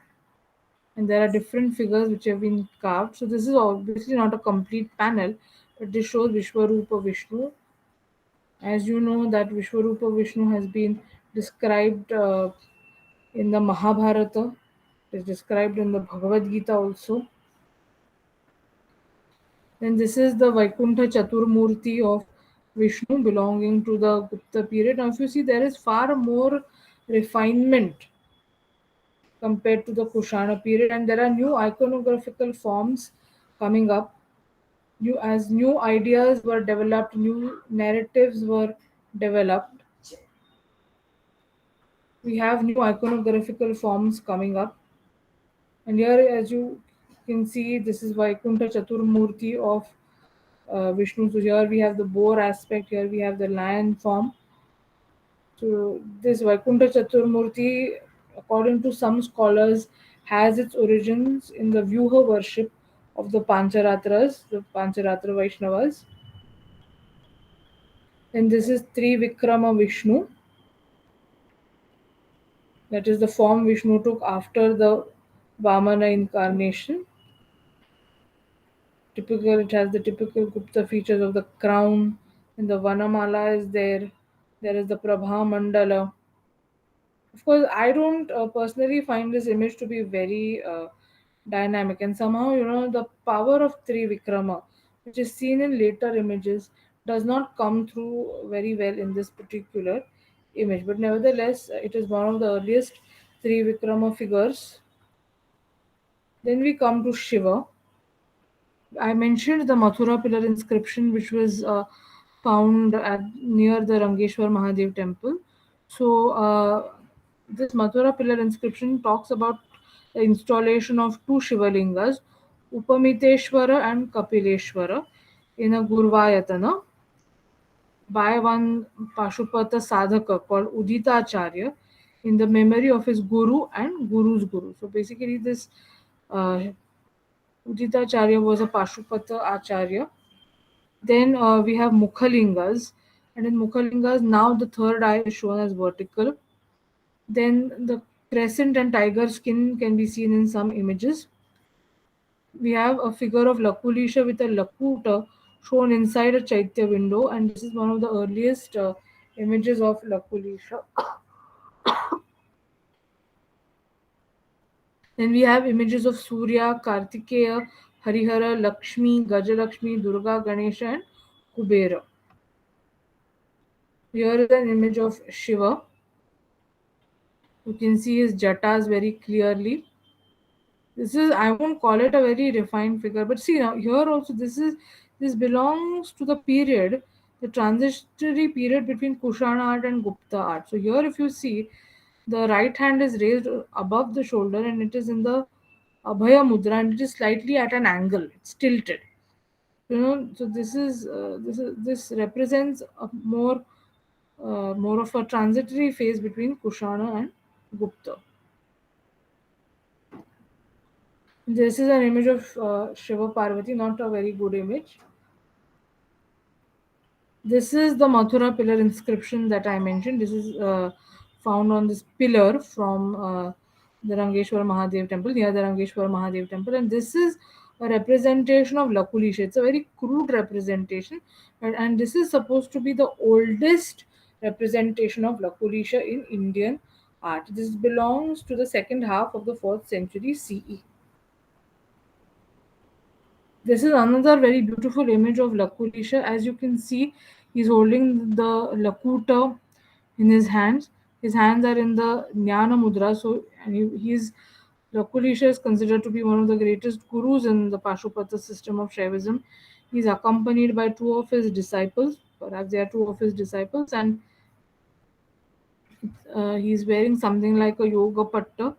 And there are different figures which have been carved. So, this is obviously not a complete panel, but this shows Vishwarupa Vishnu. As you know, that Vishwarupa Vishnu has been described in the Mahabharata, it is described in the Bhagavad Gita also. Then this is the Vaikuntha Chaturmurti of Vishnu belonging to the Gupta period. Now, if you see, there is far more refinement compared to the Kushana period, and there are new iconographical forms coming up. New ideas were developed, new narratives were developed. We have new iconographical forms coming up, and here, as you can see, this is Vaikuntha Chaturmurti of Vishnu. So here we have the boar aspect, here we have the lion form. So this Vaikuntha Chaturmurti, according to some scholars, has its origins in the Vyuha worship of the Pancharatras, the Pancharatra Vaishnavas. Then this is Vikrama Vishnu, that is the form Vishnu took after the Vamana incarnation. Typical, it has the typical Gupta features of the crown, and the Vanamala is there. There is the Prabha Mandala. Of course, I don't personally find this image to be very dynamic, and somehow, the power of Vikrama, which is seen in later images, does not come through very well in this particular image. But nevertheless, it is one of the earliest Vikrama figures. Then we come to Shiva. I mentioned the Mathura pillar inscription, which was found near the Rangeshwar Mahadev temple. So, this Mathura pillar inscription talks about the installation of two Shivalingas, Upamiteshwara and Kapileshwara, in a Gurvayatana by one Pashupata sadhaka called Uditacharya in the memory of his guru and guru's guru. So, basically, this uh, Uditacharya was a Pashupata Acharya. Then we have Mukhalingas, and in Mukhalingas, now the third eye is shown as vertical. Then the crescent and tiger skin can be seen in some images. We have a figure of Lakulisha with a Lakuta shown inside a Chaitya window, and this is one of the earliest images of Lakulisha. Then we have images of Surya, Kartikeya, Harihara, Lakshmi, Gajalakshmi, Durga, Ganesha, and Kubera. Here is an image of Shiva. You can see his jatas very clearly. This is, I won't call it a very refined figure, but see now here also this belongs to the period, the transitory period between Kushana art and Gupta art. So here if you see, the right hand is raised above the shoulder and it is in the Abhaya Mudra and it is slightly at an angle. It's tilted. So this represents a more of a transitory phase between Kushana and Gupta. This is an image of Shiva Parvati, not a very good image. This is the Mathura pillar inscription that I mentioned. This is found on this pillar from the Rangeshwar Mahadev temple, near the Rangeshwar Mahadev temple, and this is a representation of Lakulisha. It's a very crude representation, and this is supposed to be the oldest representation of Lakulisha in Indian art. This belongs to the second half of the 4th century CE. This is another very beautiful image of Lakulisha. As you can see, he's holding the Lakuta in his hands. His hands are in the Jnana Mudra. So, and he's Lakulisha is considered to be one of the greatest gurus in the Pashupata system of Shaivism. He's accompanied by two of his disciples. Perhaps they are two of his disciples, and he's wearing something like a yoga patta.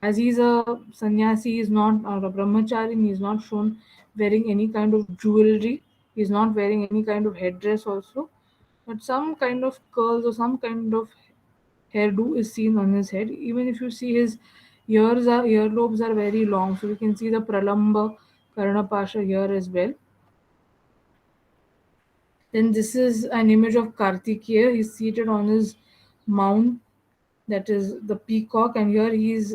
As he's a sannyasi, he's not, or a brahmachari, he's not shown wearing any kind of jewelry. He's not wearing any kind of headdress also. But some kind of curls or some kind of hairdo is seen on his head. Even if you see his earlobes are very long. So we can see the pralamba karnapasha here as well. Then this is an image of Karthikeya. He's seated on his mount, that is the peacock, and here he's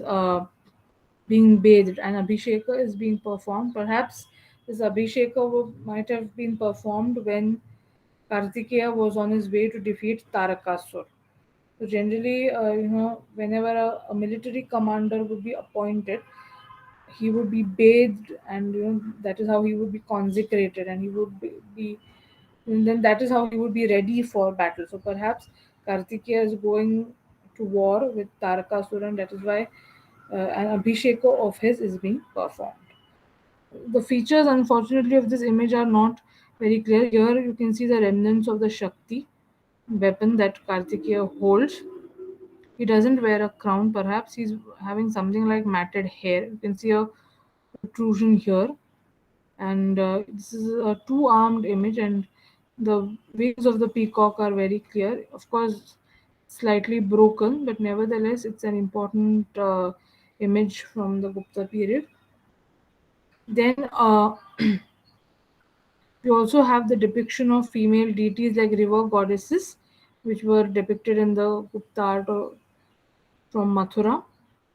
being bathed, and Abhisheka is being performed. Perhaps this Abhisheka might have been performed when Kartikeya was on his way to defeat Tarakasur. So generally, whenever a military commander would be appointed, he would be bathed, and that is how he would be consecrated, and he would and then that is how he would be ready for battle. So perhaps Kartikeya is going to war with Tarakasura, and that is why an Abhisheka of his is being performed. The features, unfortunately, of this image are not very clear. Here you can see the remnants of the Shakti weapon that Kartikeya holds. He doesn't wear a crown. Perhaps he's having something like matted hair. You can see a protrusion here, and this is a two-armed image, and the wings of the peacock are very clear. Of course, slightly broken, but nevertheless, it's an important image from the Gupta period. Then We also have the depiction of female deities like river goddesses, which were depicted in the Gupta art from Mathura.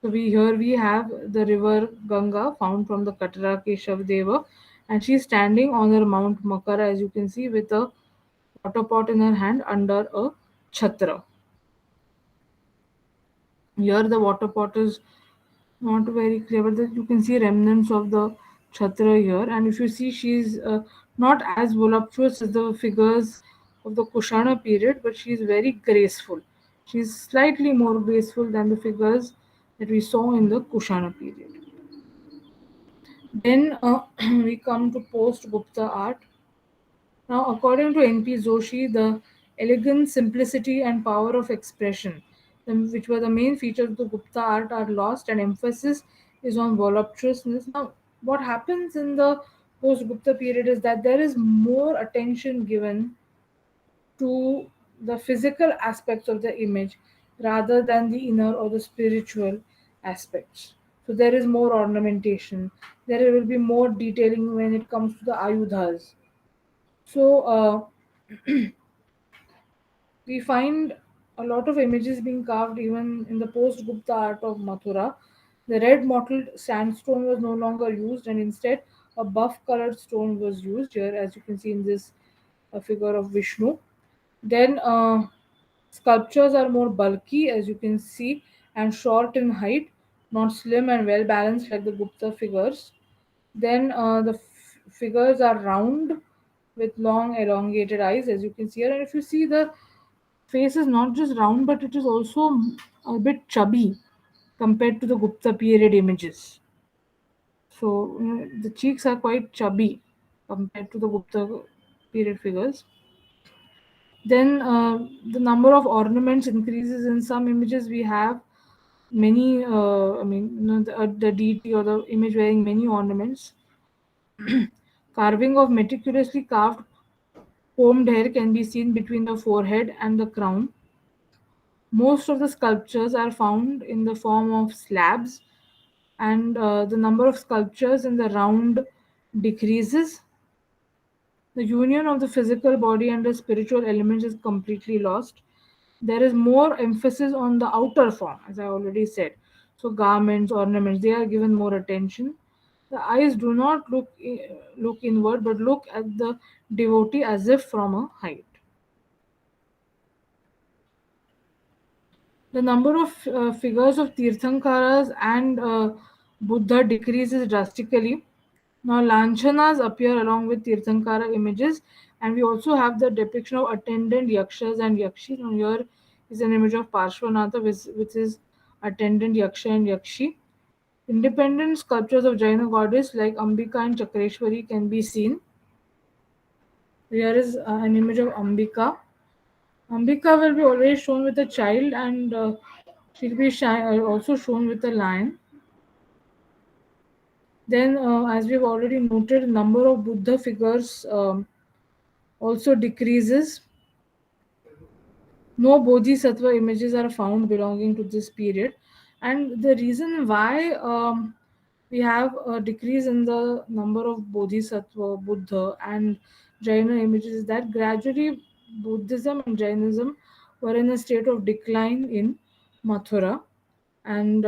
So we have the river Ganga found from the Katara Keshav Deva, and she's standing on her Mount Makara, as you can see, with a water pot in her hand under a chhatra. Here the water pot is not very clear, but you can see remnants of the chhatra here. And if you see, she's not as voluptuous as the figures of the Kushana period, but she's very graceful. She's slightly more graceful than the figures that we saw in the Kushana period. Then we come to post Gupta art. Now, according to N.P. Joshi, the elegance, simplicity, and power of expression, which were the main features of the Gupta art, are lost, and emphasis is on voluptuousness. Now, what happens in the post Gupta period is that there is more attention given to the physical aspects of the image rather than the inner or the spiritual aspects. So, there is more ornamentation, there will be more detailing when it comes to the ayudhas. So, we find a lot of images being carved even in the post Gupta art of Mathura. The red mottled sandstone was no longer used, and instead a buff colored stone was used here, as you can see in this figure of Vishnu. Then sculptures are more bulky, as you can see, and short in height, not slim and well balanced like the Gupta figures. Then the figures are round with long elongated eyes, as you can see here. And if you see, the face is not just round, but it is also a bit chubby compared to the Gupta period images. So the cheeks are quite chubby compared to the Gupta period figures. Then the number of ornaments increases. In some images we have many, the deity or the image wearing many ornaments. Carving of meticulously carved combed hair can be seen between the forehead and the crown. Most of the sculptures are found in the form of slabs, and the number of sculptures in the round decreases. The union of the physical body and the spiritual elements is completely lost. There is more emphasis on the outer form, as I already said. So, garments, ornaments, they are given more attention. The eyes do not look inward, but look at the devotee as if from a height. The number of figures of Tirthankaras and Buddha decreases drastically. Now, Lanchanas appear along with Tirthankara images, and we also have the depiction of attendant Yakshas and Yakshi. Now, here is an image of Parshvanatha, which is attendant Yaksha and Yakshi. Independent sculptures of Jaina goddess like Ambika and Chakreshwari can be seen. Here is an image of Ambika. Ambika will be always shown with a child, and she'll be also shown with a lion. Then, as we've already noted, number of Buddha figures also decreases. No bodhisattva images are found belonging to this period, and the reason why we have a decrease in the number of bodhisattva, Buddha, and Jaina images is that gradually Buddhism and Jainism were in a state of decline in Mathura, and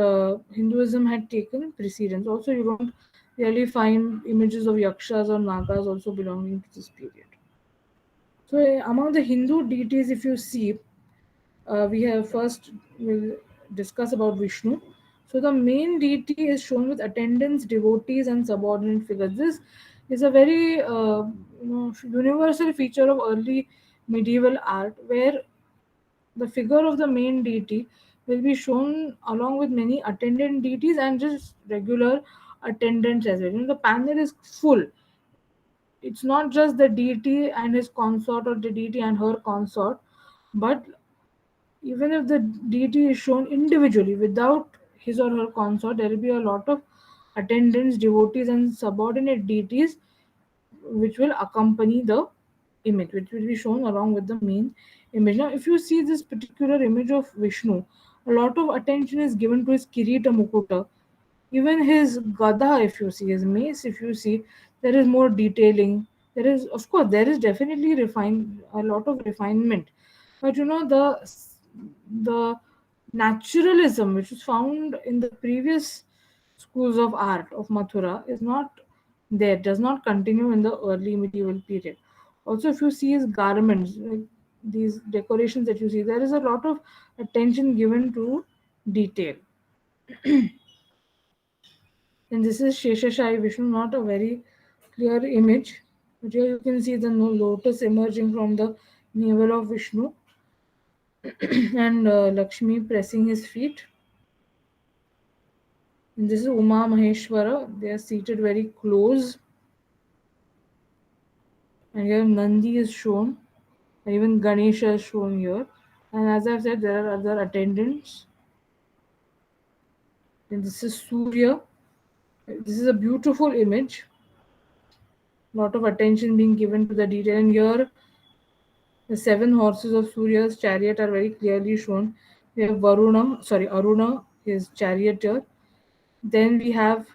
Hinduism had taken precedence. Also, you don't really find images of yakshas or nagas also belonging to this period. So, among the Hindu deities, if you see, we have first will discuss about Vishnu. So the main deity is shown with attendants, devotees, and subordinate figures. This is a very universal feature of early medieval art, where the figure of the main deity will be shown along with many attendant deities and just regular attendants as well. The panel is full. It's not just the deity and his consort or the deity and her consort, but even if the deity is shown individually without his or her consort, there will be a lot of attendants, devotees, and subordinate deities which will accompany the image, which will be shown along with the main image. Now, if you see this particular image of Vishnu, a lot of attention is given to his Kirita Mukuta. Even his Gada, if you see, his mace, if you see, there is more detailing, There is, of course, there is definitely a lot of refinement, but the naturalism which was found in the previous schools of art of Mathura is not there, does not continue in the early medieval period. Also, if you see his garments, like these decorations that you see, there is a lot of attention given to detail. And this is Sheshashai Vishnu, not a very clear image, but here you can see the lotus emerging from the navel of Vishnu and Lakshmi pressing his feet. And this is Uma Maheshwara, they are seated very close, and here Nandi is shown, and even Ganesha is shown here. And as I've said, there are other attendants. And this is Surya. This is a beautiful image. Lot of attention being given to the detail. And here the seven horses of Surya's chariot are very clearly shown. We have Aruna, his charioteer. Then we have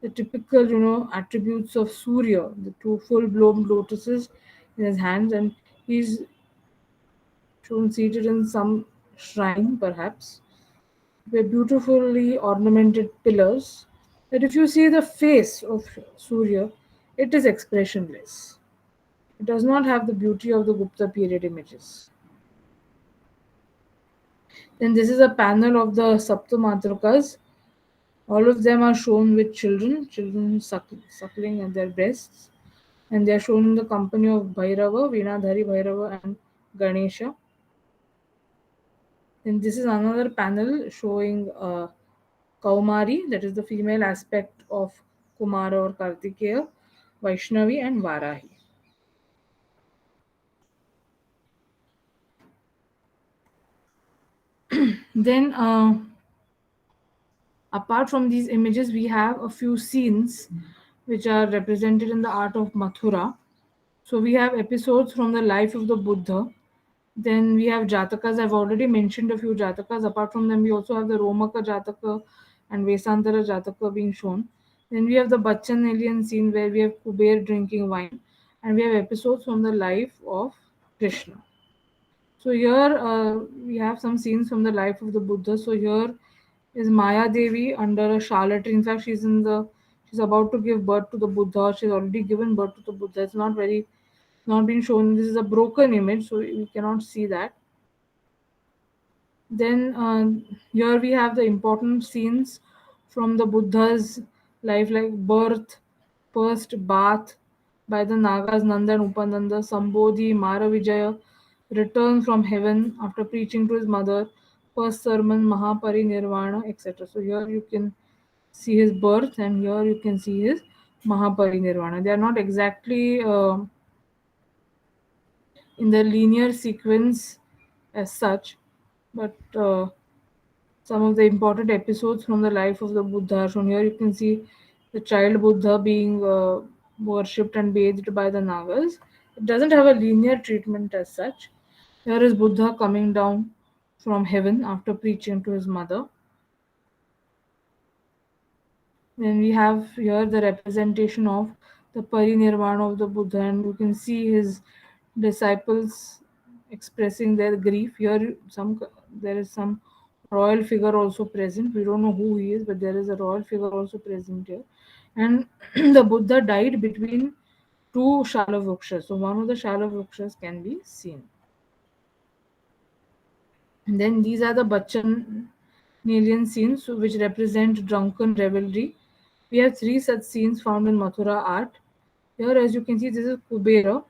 the typical, attributes of Surya, the two full-blown lotuses in his hands, and he's shown seated in some shrine, perhaps, with beautifully ornamented pillars. But if you see the face of Surya, it is expressionless. It does not have the beauty of the Gupta period images. Then this is a panel of the Saptamatrakas. All of them are shown with children suckling at their breasts. And they are shown in the company of Bhairava, Veenadhari Bhairava, and Ganesha. Then this is another panel showing Kaumari, that is the female aspect of Kumara or Kartikeya, Vaishnavi, and Varahi. Then apart from these images, we have a few scenes which are represented in the art of Mathura. So we have episodes from the life of the Buddha. Then we have Jatakas. I've already mentioned a few Jatakas. Apart from them, we also have the Romaka Jataka and Vesantara Jataka being shown. Then we have the Bachan alien scene where we have Kubera drinking wine. And we have episodes from the life of Krishna. So here we have some scenes from the life of the Buddha. So here is Maya Devi under a shala tree. In fact, she's about to give birth to the Buddha. She's already given birth to the Buddha. Not been shown. This is a broken image, so we cannot see that. Then here we have the important scenes from the Buddha's life, like birth, first bath by the Nagas Nanda and Upananda, Sambodhi, Maravijaya, return from heaven after preaching to his mother, first sermon, Mahaparinirvana, etc. So here you can see his birth, and here you can see his Mahaparinirvana. They are not exactly in the linear sequence as such, but some of the important episodes from the life of the Buddha are shown here. You can see the child Buddha being worshipped and bathed by the Nagas. It doesn't have a linear treatment as such. Here is Buddha coming down from heaven after preaching to his mother. Then we have here the representation of the parinirvana of the Buddha, and you can see his disciples expressing their grief. Here, there is some royal figure also present. We don't know who he is, but there is a royal figure also present here. And the Buddha died between two shala vrukshas. So one of the shala vrukshas can be seen. And then these are the Bacchanalian scenes which represent drunken revelry. We have three such scenes found in Mathura art. Here, as you can see, this is Kubera,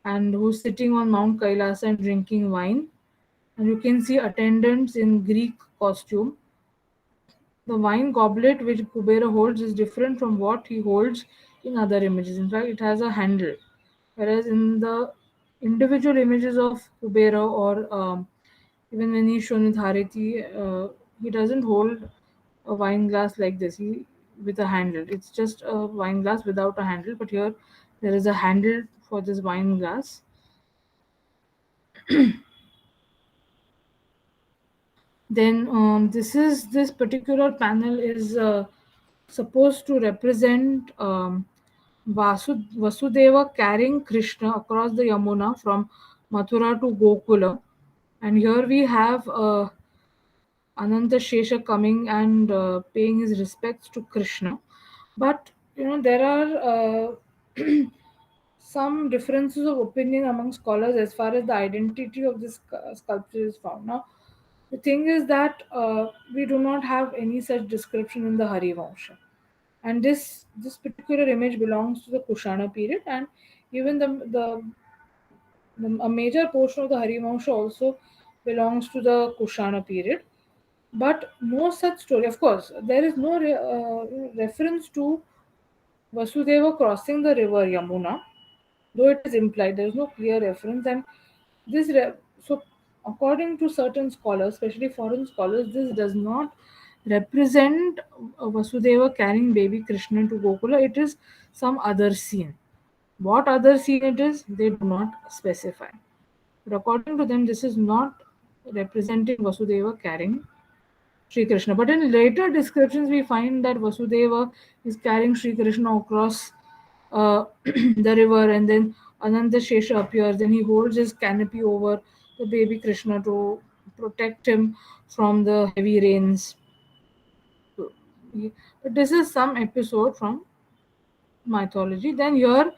and who's sitting on Mount Kailasa and drinking wine. And you can see attendants in Greek costume. The wine goblet which Kubera holds is different from what he holds in other images. In fact, it has a handle. Whereas in the individual images of Kubera, or even when he's shown with Hariti, he doesn't hold a wine glass like this with a handle. It's just a wine glass without a handle. But here there is a handle for this wine glass. Then this particular panel is supposed to represent Vasudeva carrying Krishna across the Yamuna from Mathura to Gokula. And here we have Ananta Shesha coming and paying his respects to Krishna. But there are some differences of opinion among scholars as far as the identity of this sculpture is found. Now, the thing is that we do not have any such description in the Harivamsha, and this particular image belongs to the Kushana period, and even a major portion of the Harivamsha also belongs to the Kushana period. But no such story. Of course, there is no reference to Vasudeva crossing the river Yamuna, though it is implied. There is no clear reference, and so according to certain scholars, especially foreign scholars, this does not represent Vasudeva carrying baby Krishna to Gokula. It is some other scene. What other scene it is, they do not specify. But according to them, this is not representing Vasudeva carrying Sri Krishna. But in later descriptions, we find that Vasudeva is carrying Sri Krishna across the river, and then Ananta Shesha appears. Then he holds his canopy over the baby Krishna to protect him from the heavy rains. So, but this is some episode from mythology. Then here,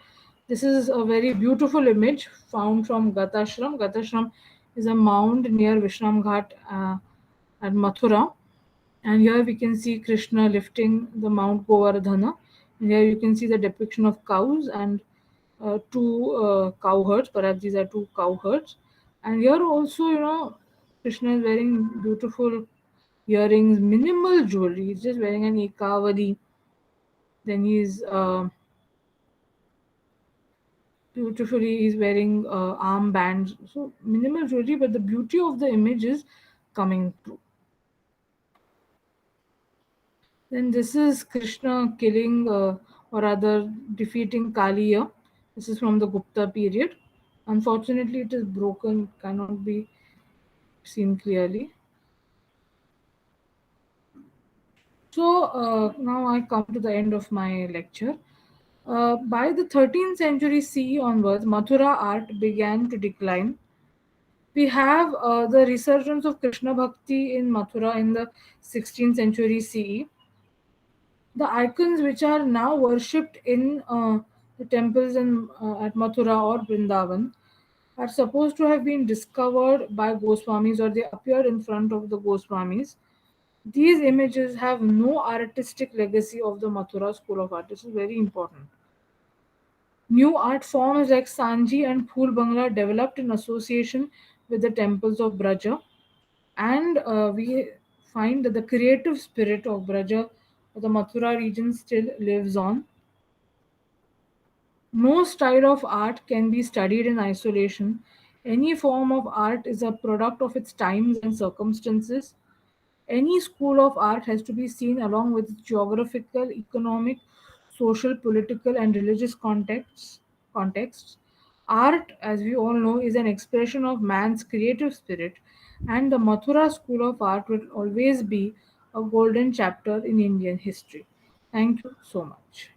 this is a very beautiful image found from Gatashram. Gatashram is a mound near Vishram Ghat at Mathura, and here we can see Krishna lifting the Mount Govardhana. And here you can see the depiction of cows and two cow herds. Perhaps these are two cow herds. And here also, Krishna is wearing beautiful earrings, minimal jewelry. He's just wearing an ekavadi. Then he's wearing armbands. So minimal jewelry, but the beauty of the image is coming through. Then this is Krishna killing or rather defeating Kaliya. This is from the Gupta period. Unfortunately, it is broken, cannot be seen clearly. So now I come to the end of my lecture. By the 13th century CE onwards, Mathura art began to decline. We have the resurgence of Krishna Bhakti in Mathura in the 16th century CE. The icons which are now worshipped in the temples at Mathura or Vrindavan are supposed to have been discovered by Goswamis, or they appeared in front of the Goswamis. These images have no artistic legacy of the Mathura school of art. This is very important. New art forms like Sanji and Phul Bangla developed in association with the temples of Braja, and we find that the creative spirit of Braja, or the Mathura region, still lives on. No style of art can be studied in isolation. Any form of art is a product of its times and circumstances. Any school of art has to be seen along with its geographical, economic, social, political, and religious contexts. Art, as we all know, is an expression of man's creative spirit, and the Mathura School of Art will always be a golden chapter in Indian history. Thank you so much.